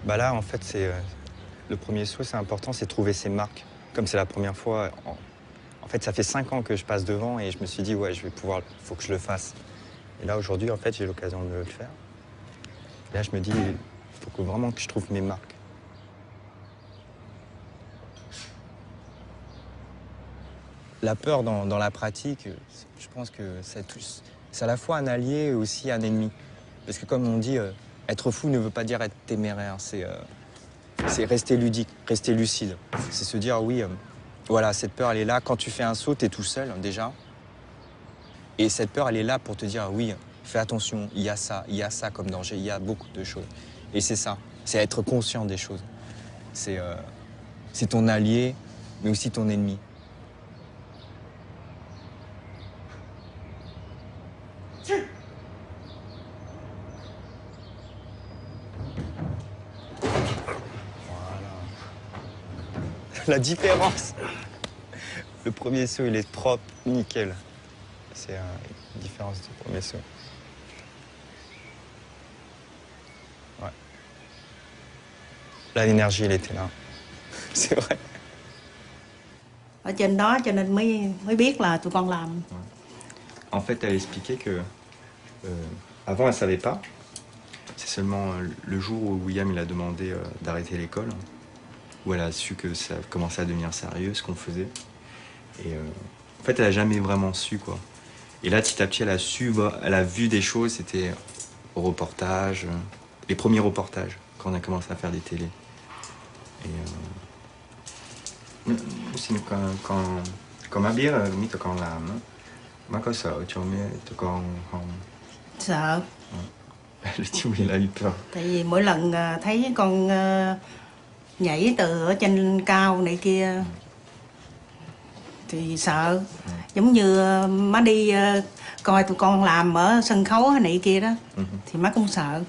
Bah là, en fait, c'est le premier saut, c'est important, c'est trouver ses marques. Comme c'est la première fois, en fait, ça fait 5 ans que je passe devant et je me suis dit, ouais, je vais pouvoir, faut que je le fasse. Et là, aujourd'hui, en fait, j'ai l'occasion de le faire. Et là, je me dis, il faut vraiment que je trouve mes marques. La peur dans la pratique, je pense que c'est à la fois un allié et aussi un ennemi. Parce que comme on dit, être fou ne veut pas dire être téméraire, c'est rester ludique, rester lucide. C'est se dire, oui, voilà, cette peur, elle est là. Quand tu fais un saut, tu es tout seul, déjà. Et cette peur, elle est là pour te dire, oui, fais attention, il y a ça comme danger, il y a beaucoup de choses. Et c'est ça, c'est être conscient des choses. C'est ton allié, mais aussi ton ennemi. La différence. Le premier saut, il est propre, nickel. C'est une différence du premier saut. Ouais. Là, l'énergie, elle était là. C'est vrai. Ở trên đó cho nên mới biết là tụi con làm. En fait, elle expliquait que avant, elle savait pas. C'est seulement le jour où William il a demandé d'arrêter l'école, où elle a su que ça commençait à devenir sérieux, ce qu'on faisait. Et en fait, elle a jamais vraiment su, quoi. Et là, petit à petit, elle a vu des choses. C'était au reportage, les premiers reportages, quand on a commencé à faire des télés. Et aussi quand ma bière, mi tụi con làm á, má có sợ cho mấy tụi con không? Sợ. Le tio il a eu peur. Tại vì mỗi lần thấy con nhảy từ ở trên cao này kia thì sợ. Giống như má đi coi tụi con làm ở sân khấu này kia đó thì má cũng sợ.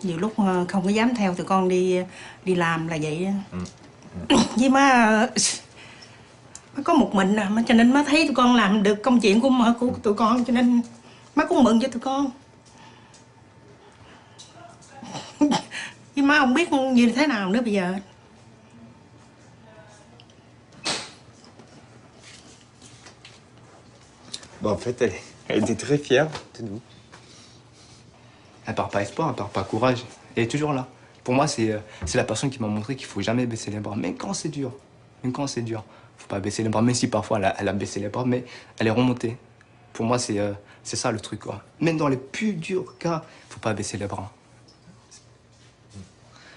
Nhiều lúc không có dám theo tụi con đi làm là vậy. Với má có một mình cho nên má thấy tụi con làm được công chuyện của tụi con cho nên má cũng mừng cho tụi con. Nhưng má không biết như thế nào nữa bây giờ. Bon, en fait, elle était très fière de nous. Elle part pas espoir, elle part pas courage. Elle est toujours là. Pour moi, c'est la personne qui m'a montré qu'il faut jamais baisser les bras. Même quand c'est dur. Même quand c'est dur. Faut pas baisser les bras. Même si parfois elle a baissé les bras, mais elle est remontée. Pour moi, c'est ça le truc, quoi. Même dans les plus durs cas, faut pas baisser les bras.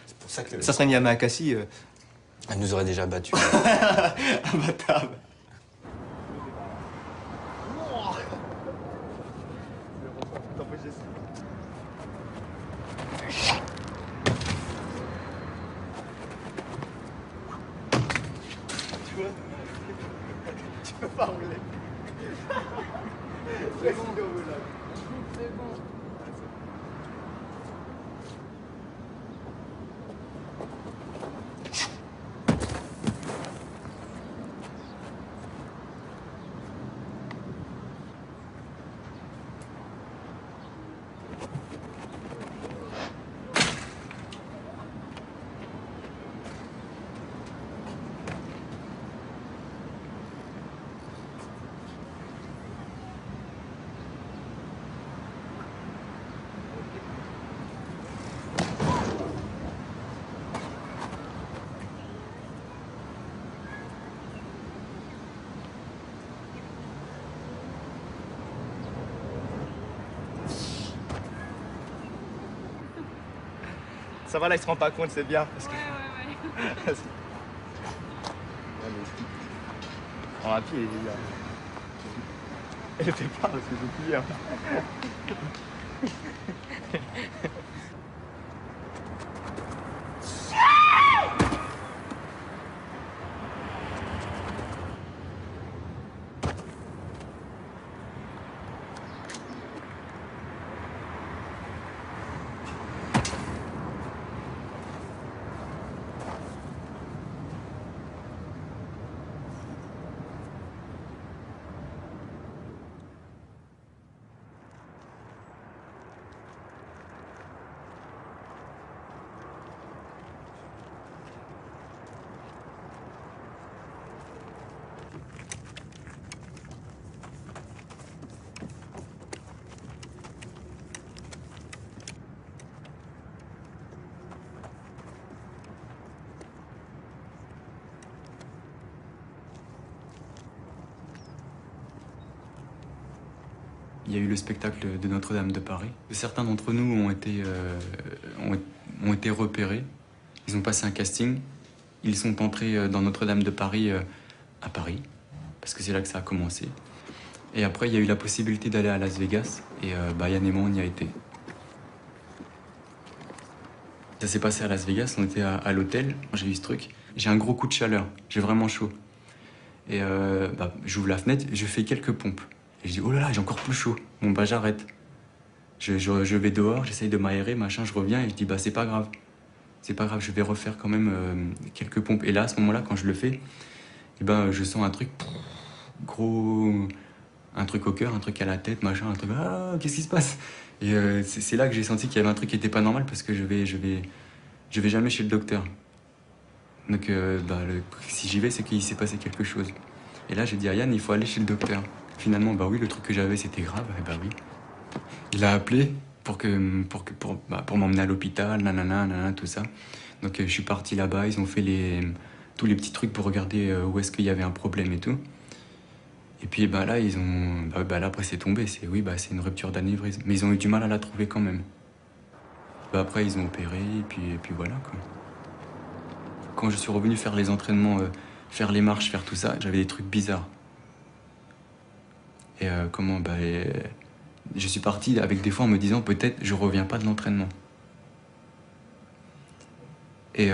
C'est pour ça que... Ça serait Niamey Akassi. Elle nous aurait déjà battus. Imbattable. Tu peux pas rouler. C'est bon. C'est bon. Ça va, là, il se rend pas compte, c'est bien. Parce que... Ouais. En rapide, il est bien. Elle fait pas parce que j'ai plié. y a eu le spectacle de Notre-Dame de Paris. Certains d'entre nous ont été repérés. Ils ont passé un casting. Ils sont entrés dans Notre-Dame de Paris à Paris, parce que c'est là que ça a commencé. Et après, il y a eu la possibilité d'aller à Las Vegas. Et Yann et moi, on y a été. Ça s'est passé à Las Vegas, on était à l'hôtel. J'ai eu ce truc. J'ai un gros coup de chaleur. J'ai vraiment chaud. Et j'ouvre la fenêtre, je fais quelques pompes. Et je dis, oh là là, j'ai encore plus chaud. Bon, j'arrête. Je vais dehors, j'essaye de m'aérer, machin, je reviens et je dis, c'est pas grave. C'est pas grave, je vais refaire quand même quelques pompes. Et là, à ce moment-là, quand je le fais, je sens un truc gros, un truc au cœur, un truc à la tête, machin, un truc, ah, qu'est-ce qui se passe? Et c'est là que j'ai senti qu'il y avait un truc qui était pas normal parce que je vais jamais chez le docteur. Donc si j'y vais, c'est qu'il s'est passé quelque chose. Et là, j'ai dit à Yann, il faut aller chez le docteur. Finalement, oui, le truc que j'avais, c'était grave. Et oui. Il a appelé pour m'emmener à l'hôpital, nanana, tout ça. Donc je suis parti là-bas, ils ont fait tous les petits trucs pour regarder où est-ce qu'il y avait un problème et tout. Et puis là, ils ont... là, après, c'est tombé. C'est une rupture d'anévrisme. Mais ils ont eu du mal à la trouver quand même. Après, ils ont opéré, et puis voilà, quoi. Quand je suis revenu faire les entraînements, faire les marches, faire tout ça, j'avais des trucs bizarres. Et je suis parti avec des fois en me disant peut-être je reviens pas de l'entraînement. Et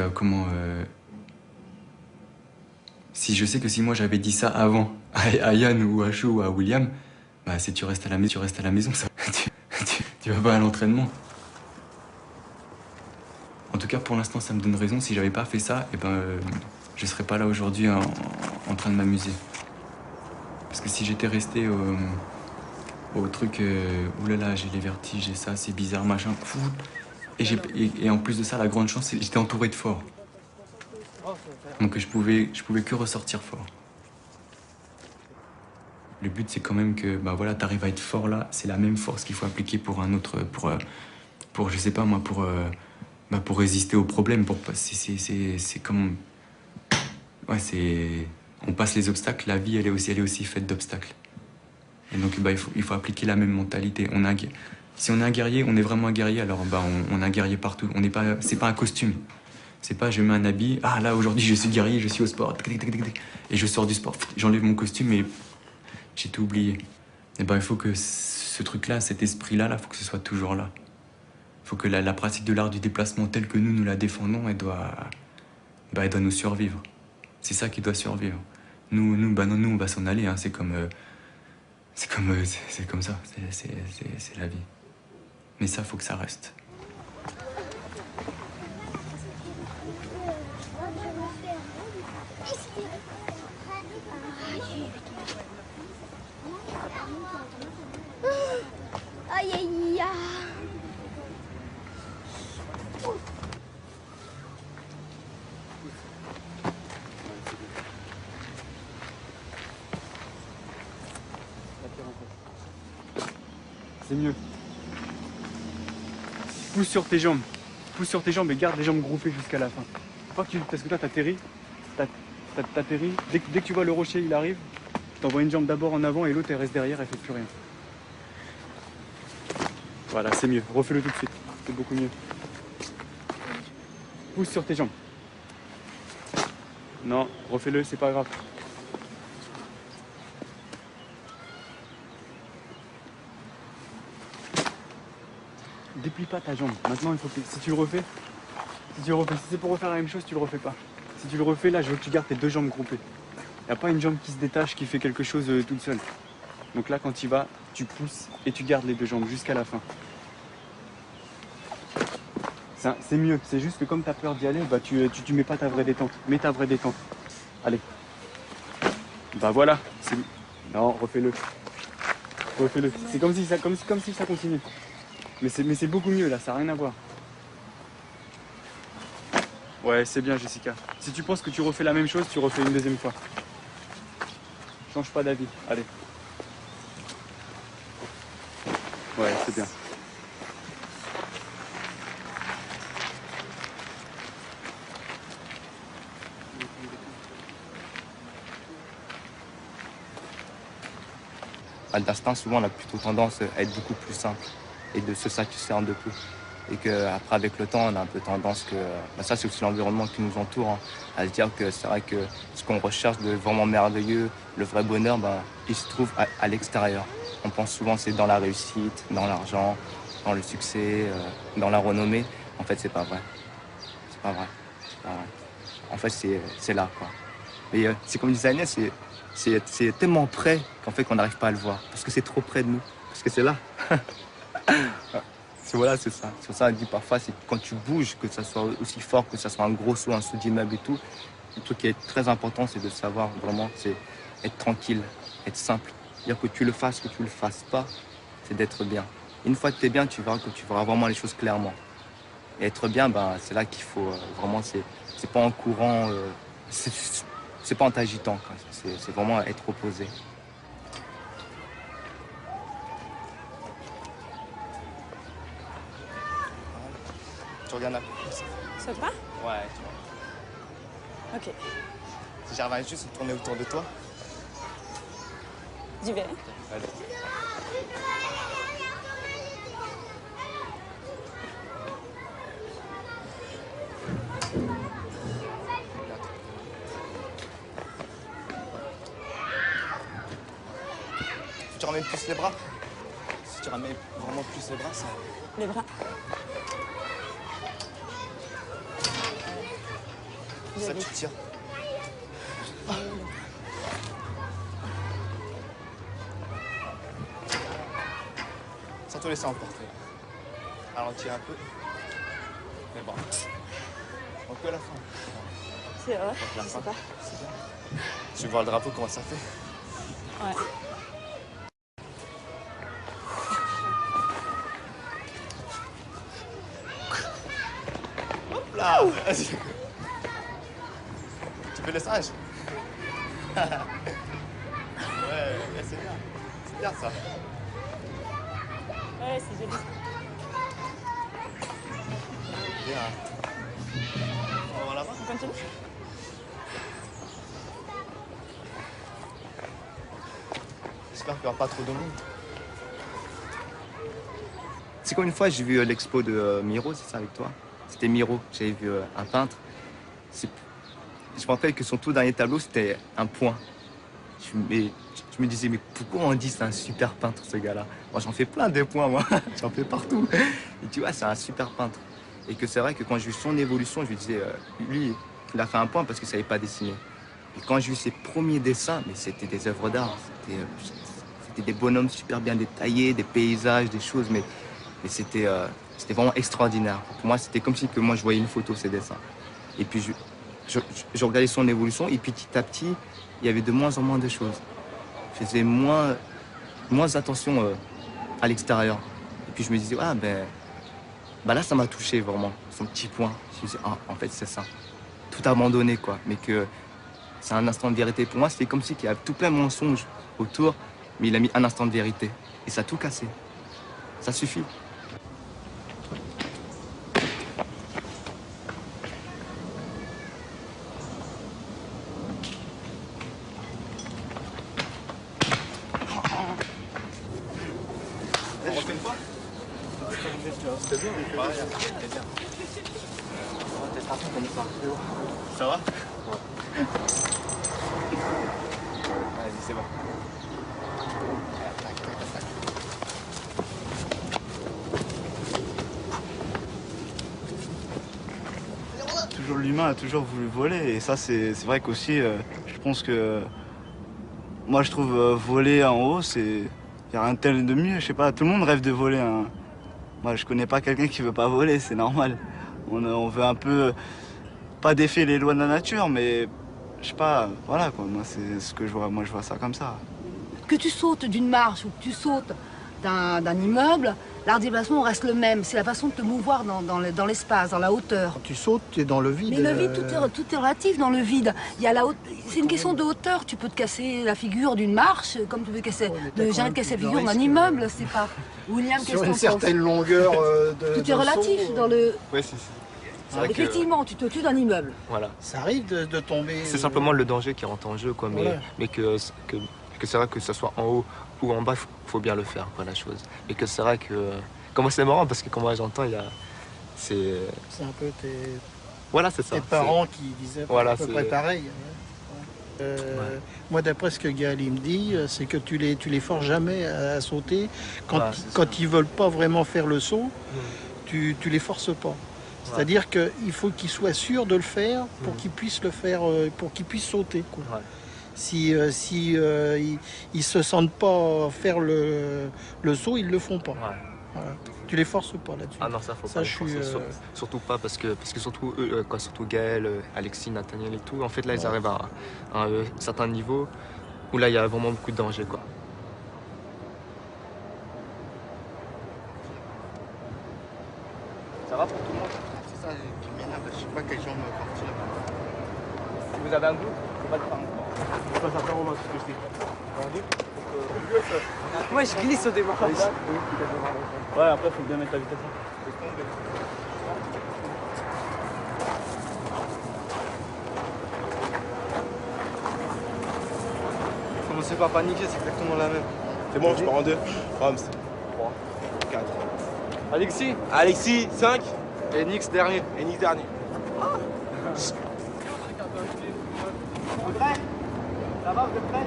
si je sais que si moi j'avais dit ça avant à Yann ou à Cho ou à William, si tu restes à la maison, ça, tu vas pas à l'entraînement. En tout cas, pour l'instant, ça me donne raison. Si j'avais pas fait ça, je serais pas là aujourd'hui en train de m'amuser. Parce que si j'étais resté au truc, oulala, j'ai les vertiges, j'ai ça, c'est bizarre, machin, fou. Et en plus de ça, la grande chance, c'est que j'étais entouré de forts. Donc je pouvais que ressortir fort. Le but, c'est quand même que, t'arrives à être fort là, c'est la même force qu'il faut appliquer pour un autre, pour je sais pas moi, pour résister aux problèmes, c'est comme... Ouais, on passe les obstacles, la vie, elle est aussi faite d'obstacles. Et donc, il faut appliquer la même mentalité. Si on est un guerrier, on est vraiment un guerrier, alors on est un guerrier partout. C'est pas un costume. C'est pas je mets un habit, ah là aujourd'hui je suis guerrier, je suis au sport, et je sors du sport, j'enlève mon costume et j'ai tout oublié. Et il faut que ce truc-là, cet esprit-là, faut que ce soit toujours là. Il faut que la pratique de l'art du déplacement telle que nous la défendons, elle doit nous survivre. C'est ça qui doit survivre. Nous, on va s'en aller, hein. C'est comme ça, c'est la vie. Mais ça, faut que ça reste. Aïe aïe aïe. C'est mieux. Pousse sur tes jambes. Pousse sur tes jambes et garde les jambes groupées jusqu'à la fin. Parce que toi, t'atterris. Dès que tu vois le rocher, il arrive. Tu t'envoies une jambe d'abord en avant et l'autre, elle reste derrière, elle fait plus rien. Voilà, c'est mieux. Refais-le tout de suite. C'est beaucoup mieux. Pousse sur tes jambes. Non, refais-le, c'est pas grave. Déplie pas ta jambe. Maintenant, il faut que si tu le refais, si c'est pour refaire la même chose, tu le refais pas. Si tu le refais, là, je veux que tu gardes tes deux jambes groupées. Il n'y a pas une jambe qui se détache, qui fait quelque chose toute seule. Donc là, quand tu vas, tu pousses et tu gardes les deux jambes jusqu'à la fin. C'est mieux. C'est juste que comme tu as peur d'y aller, tu mets pas ta vraie détente. Mets ta vraie détente. Allez. Voilà. Non, refais-le. Refais-le. C'est comme si ça continue. Mais c'est beaucoup mieux là, ça n'a rien à voir. Ouais, c'est bien Jessica. Si tu penses que tu refais la même chose, tu refais une deuxième fois. Change pas d'avis, allez. Ouais, c'est bien. d'instinct, souvent on a plutôt tendance à être beaucoup plus simple et de se satisfaire de peu. Et qu'après, avec le temps, on a un peu tendance que... ça, c'est aussi l'environnement qui nous entoure, hein, à se dire que c'est vrai que ce qu'on recherche de vraiment merveilleux, le vrai bonheur, il se trouve à l'extérieur. On pense souvent que c'est dans la réussite, dans l'argent, dans le succès, dans la renommée. En fait, c'est pas vrai. C'est pas vrai. C'est pas vrai. En fait, c'est là, quoi. Mais c'est comme disait Agnès, c'est tellement près qu'en fait, qu'on n'arrive pas à le voir. Parce que c'est trop près de nous. Parce que c'est là. Voilà, c'est ça. C'est pour ça qu'on dit parfois, c'est quand tu bouges, que ça soit aussi fort, que ça soit un gros saut, un saut d'immeuble et tout, le truc qui est très important, c'est de savoir vraiment, c'est être tranquille, être simple. C'est-à-dire que tu le fasses pas, c'est d'être bien. Une fois que tu es bien, tu verras que tu verras vraiment les choses clairement. Et être bien, c'est là qu'il faut vraiment, c'est pas en courant, c'est pas en t'agitant, c'est vraiment être opposé. Tu regardes la pousse. Ça te va? Ouais, tu vois. Ok. Si j'arrive juste à tourner autour de toi. J'y vais. Allez. Si tu ramènes plus les bras. Si tu ramènes vraiment plus les bras, ça... Les bras. Ça, tu tires. Sans te laisser emporter. Ralentir un peu. Mais bon. On peut à la fin. C'est vrai, je sais pas. Tu vois le drapeau, comment ça fait? Ouais. Hop là. Tu fais le singe? Ouais, c'est bien. C'est bien ça. Ouais, c'est joli. Bien. On va là-bas? On continue? J'espère qu'il n'y aura pas trop de monde. C'est comme une fois, j'ai vu l'expo de Miro, c'est ça avec toi? C'était Miro, j'avais vu un peintre. Je me rappelle que son tout dernier tableau, c'était un point. Je me disais, mais pourquoi on dit c'est un super peintre, ce gars-là? Moi, j'en fais plein des points, moi. J'en fais partout. Et tu vois, c'est un super peintre. Et que c'est vrai que quand j'ai vu son évolution, je lui disais, lui, il a fait un point parce qu'il ne savait pas dessiner. Et quand j'ai vu ses premiers dessins, mais c'était des œuvres d'art. C'était des bonhommes super bien détaillés, des paysages, des choses, mais c'était vraiment extraordinaire. Pour moi, c'était comme si que moi, je voyais une photo, ces dessins. Et puis, je regardais son évolution, et puis petit à petit, il y avait de moins en moins de choses. Je faisais moins attention à l'extérieur. Et puis je me disais, ah là, ça m'a touché vraiment, son petit point. Je me disais, ah, en fait, c'est ça. Tout abandonné, quoi. Mais que c'est un instant de vérité. Pour moi, c'était comme si il y avait tout plein de mensonges autour, mais il a mis un instant de vérité. Et ça a tout cassé. Ça suffit. Ça va? Ouais. Vas-y, c'est bon. Toujours l'humain a toujours voulu voler et ça c'est vrai qu'aussi je pense que moi je trouve voler en haut il n'y a rien de tel de mieux, je sais pas, tout le monde rêve de voler. Hein. Moi je connais pas quelqu'un qui veut pas voler, c'est normal. On veut un peu pas défier les lois de la nature, mais je sais pas, voilà quoi, moi c'est ce que je vois, moi je vois ça comme ça. Que tu sautes d'une marche ou que tu sautes d'un immeuble, l'art de déplacement reste le même. C'est la façon de te mouvoir dans l'espace, dans la hauteur. Quand tu sautes, tu es dans le vide. Mais le vide, tout est relatif dans le vide. C'est une question de hauteur. Tu peux te casser la figure d'une marche, comme tu peux casser, jamais te casser la figure d'un immeuble. C'est pas. William, sur une certaine longueur de. Tout est relatif dans le. Ouais, c'est effectivement, tu te tues d'un immeuble. Voilà. Ça arrive de tomber. C'est simplement le danger qui rentre en jeu, quoi. Mais que c'est vrai que ça soit en haut ou en bas, faut bien le faire, quoi, la chose. Et que c'est vrai que... Comment c'est marrant, parce que quand moi j'entends, il y a... C'est un peu tes... Voilà, c'est ça. Tes parents qui disaient voilà, à peu près pareil. Moi, d'après ce que Gaël me dit, c'est que tu les forces jamais à sauter. Quand ils veulent pas vraiment faire le saut, tu les forces pas. C'est-à-dire qu'il faut qu'ils soient sûrs de le faire pour qu'ils puissent le faire, pour qu'ils puissent sauter, quoi. Si ils se sentent pas faire le saut, ils le font pas. Voilà. Tu les forces pas là-dessus. Ah non, ça faut pas les forcer, surtout pas parce que surtout eux, surtout Gaël, Alexis, Nathaniel et tout, en fait là ils arrivent à un certain niveau où là il y a vraiment beaucoup de danger, quoi. Ça va pour tout le monde? C'est ça qui m'énerve, je sais pas quel genre de partir. Si vous avez un doute, faut pas le faire encore. Je passe à faire au moins ce que je sais. Moi je glisse au démarrage. Ouais, après faut bien mettre la vitesse. Commencez par paniquer, c'est exactement la même. C'est bon, je pars en 2. Rams. 3, 4. Alexis. Alexis, 5. Et Nix dernier. Et Nix dernier. Vous êtes prêts? Ça va, vous êtes prêts?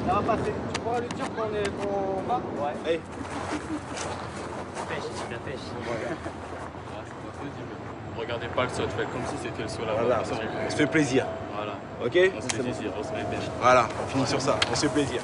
Ça va passer. Tu pourras lui dire qu'on va? Ouais. Hey. Pêche, la pêche. Regardez pas le saut, faites comme si c'était le saut là-bas. Voilà, on se fait plaisir. Voilà. Ok? On se fait plaisir, on se met pêche. Voilà, on finit sur ça, on se fait plaisir.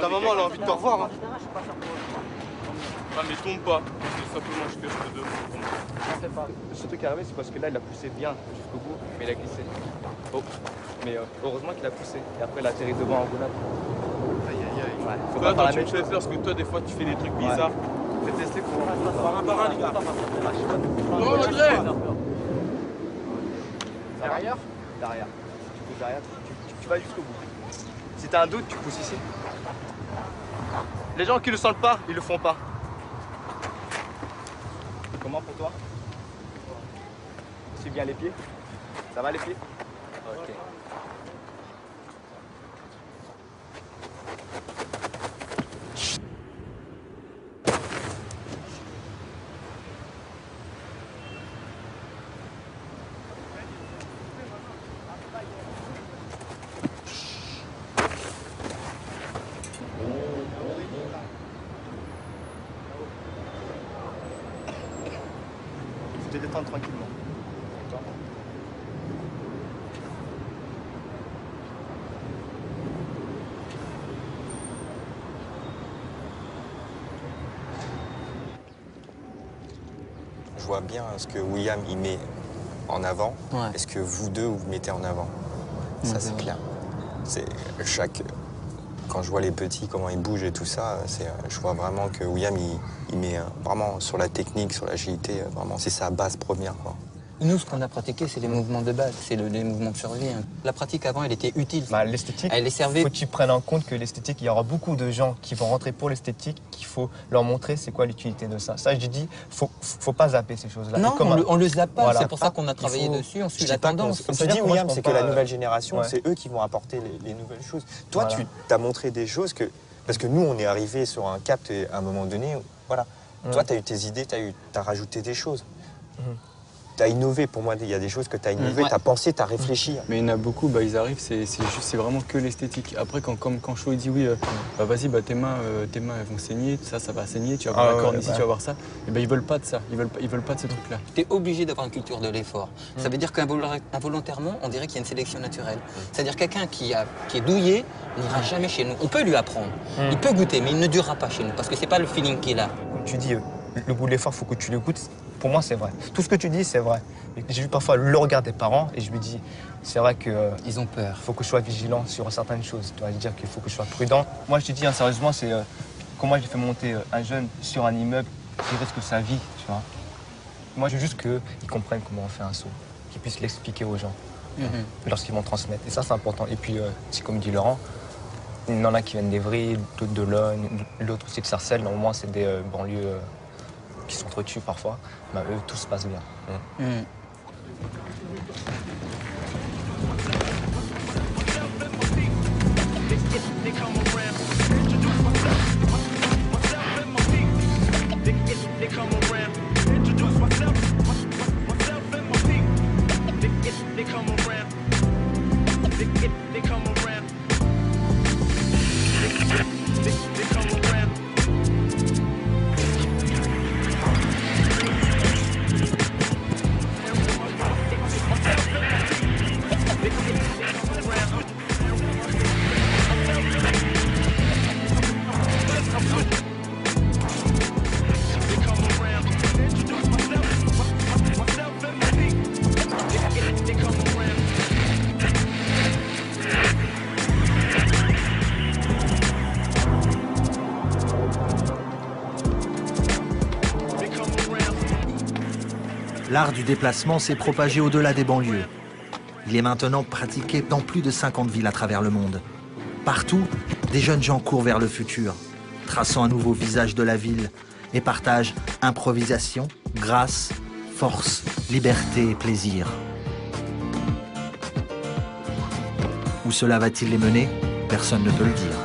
Ta maman elle a envie de te revoir. Hein. Ah mais tombe pas, c'est simplement que je te demande. Ce truc qui est arrivé, c'est parce que là il a poussé bien jusqu'au bout, mais il a glissé. Oh. Mais heureusement qu'il a poussé. Et après il a atterri devant en gonade. Aïe aïe aïe. Ouais, faut pas faire la même chose. Tu me fais peur parce que toi des fois tu fais des trucs bizarres. Fais tester pour par un les gars. Non, André. Derrière. Derrière. Tu pousses derrière, tu vas jusqu'au bout. Si t'as un doute, tu pousses ici. Les gens qui le sentent pas, ils le font pas. Comment pour toi? Suis bien les pieds. Ça va les pieds? Ok. Te détendre tranquillement. D'accord. Je vois bien ce que William y met en avant Ouais. et ce que vous deux vous mettez en avant. Ça c'est clair. C'est chaque. Quand je vois les petits, comment ils bougent et tout ça, je vois vraiment que William il met vraiment sur la technique, sur l'agilité, vraiment c'est sa base première, quoi. Nous, ce qu'on a pratiqué, c'est les mouvements de base, c'est les mouvements de survie. Hein. La pratique avant, elle était utile. L'esthétique, elle est servie. Il faut que tu prennes en compte que l'esthétique, il y aura beaucoup de gens qui vont rentrer pour l'esthétique, qu'il faut leur montrer c'est quoi l'utilité de ça. Ça, je dis, faut pas zapper ces choses-là. Non, on le zappe pas, voilà. C'est pour ça qu'on a travaillé dessus, on suit la tendance. Comme tu dis, William, c'est que la nouvelle génération, c'est eux qui vont apporter les nouvelles choses. Toi, tu t'as montré des choses que... Parce que nous, on est arrivé sur un cap à un moment donné, voilà. Toi, tu as eu tes idées, tu as rajouté des choses. Tu as innové, pour moi, il y a des choses que tu as innové, tu as pensé, tu as réfléchi. Mais il y en a beaucoup, ils arrivent, c'est vraiment que l'esthétique. Après, quand Cho dit oui, vas-y, tes mains elles vont saigner, ça va saigner, tu vas voir la corne ici, tu vas voir ça. Et ils veulent pas de ça, ils veulent pas de ce truc-là. Tu es obligé d'avoir une culture de l'effort. Ça veut dire qu'involontairement, on dirait qu'il y a une sélection naturelle. C'est-à-dire quelqu'un qui est douillé n'ira jamais chez nous. On peut lui apprendre, il peut goûter, mais il ne durera pas chez nous, parce que c'est pas le feeling qu'il a. Comme tu dis, le goût de l'effort, il faut que tu l'écoutes. Pour moi, c'est vrai. Tout ce que tu dis, c'est vrai. J'ai vu parfois le regard des parents et je me dis, c'est vrai que... Ils ont peur. Il faut que je sois vigilant sur certaines choses. Tu vas dire qu'il faut que je sois prudent. Moi, je te dis, sérieusement, c'est comment j'ai fait monter un jeune sur un immeuble qui risque sa vie, tu vois. Moi, je veux juste qu'ils comprennent comment on fait un saut, qu'ils puissent l'expliquer aux gens lorsqu'ils vont transmettre. Et ça, c'est important. Et puis, c'est comme dit Laurent, il y en a qui viennent d'Evry, d'autres de Logne, l'autre aussi de Sarcelles. Normalement, c'est des banlieues qui s'entretuent parfois. Mais eux, tout se passe bien. L'art du déplacement s'est propagé au-delà des banlieues. Il est maintenant pratiqué dans plus de 50 villes à travers le monde. Partout, des jeunes gens courent vers le futur, traçant un nouveau visage de la ville et partagent improvisation, grâce, force, liberté et plaisir. Où cela va-t-il les mener? Personne ne peut le dire.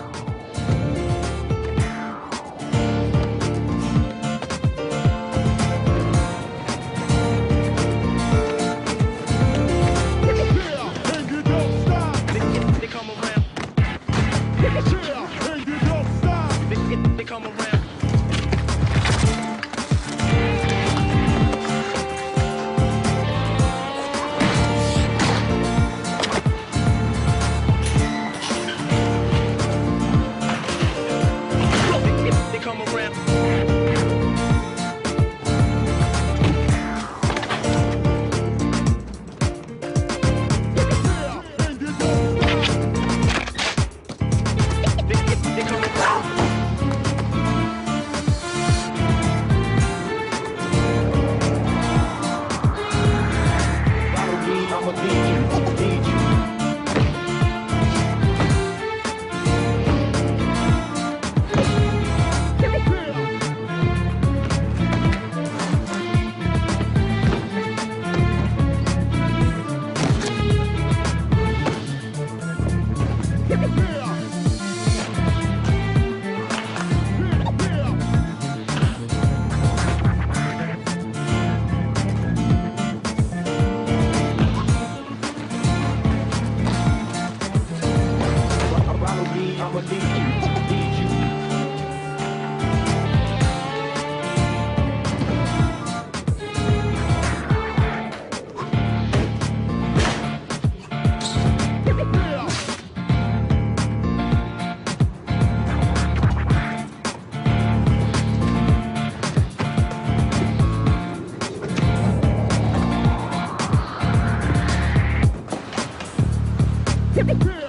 Yeah.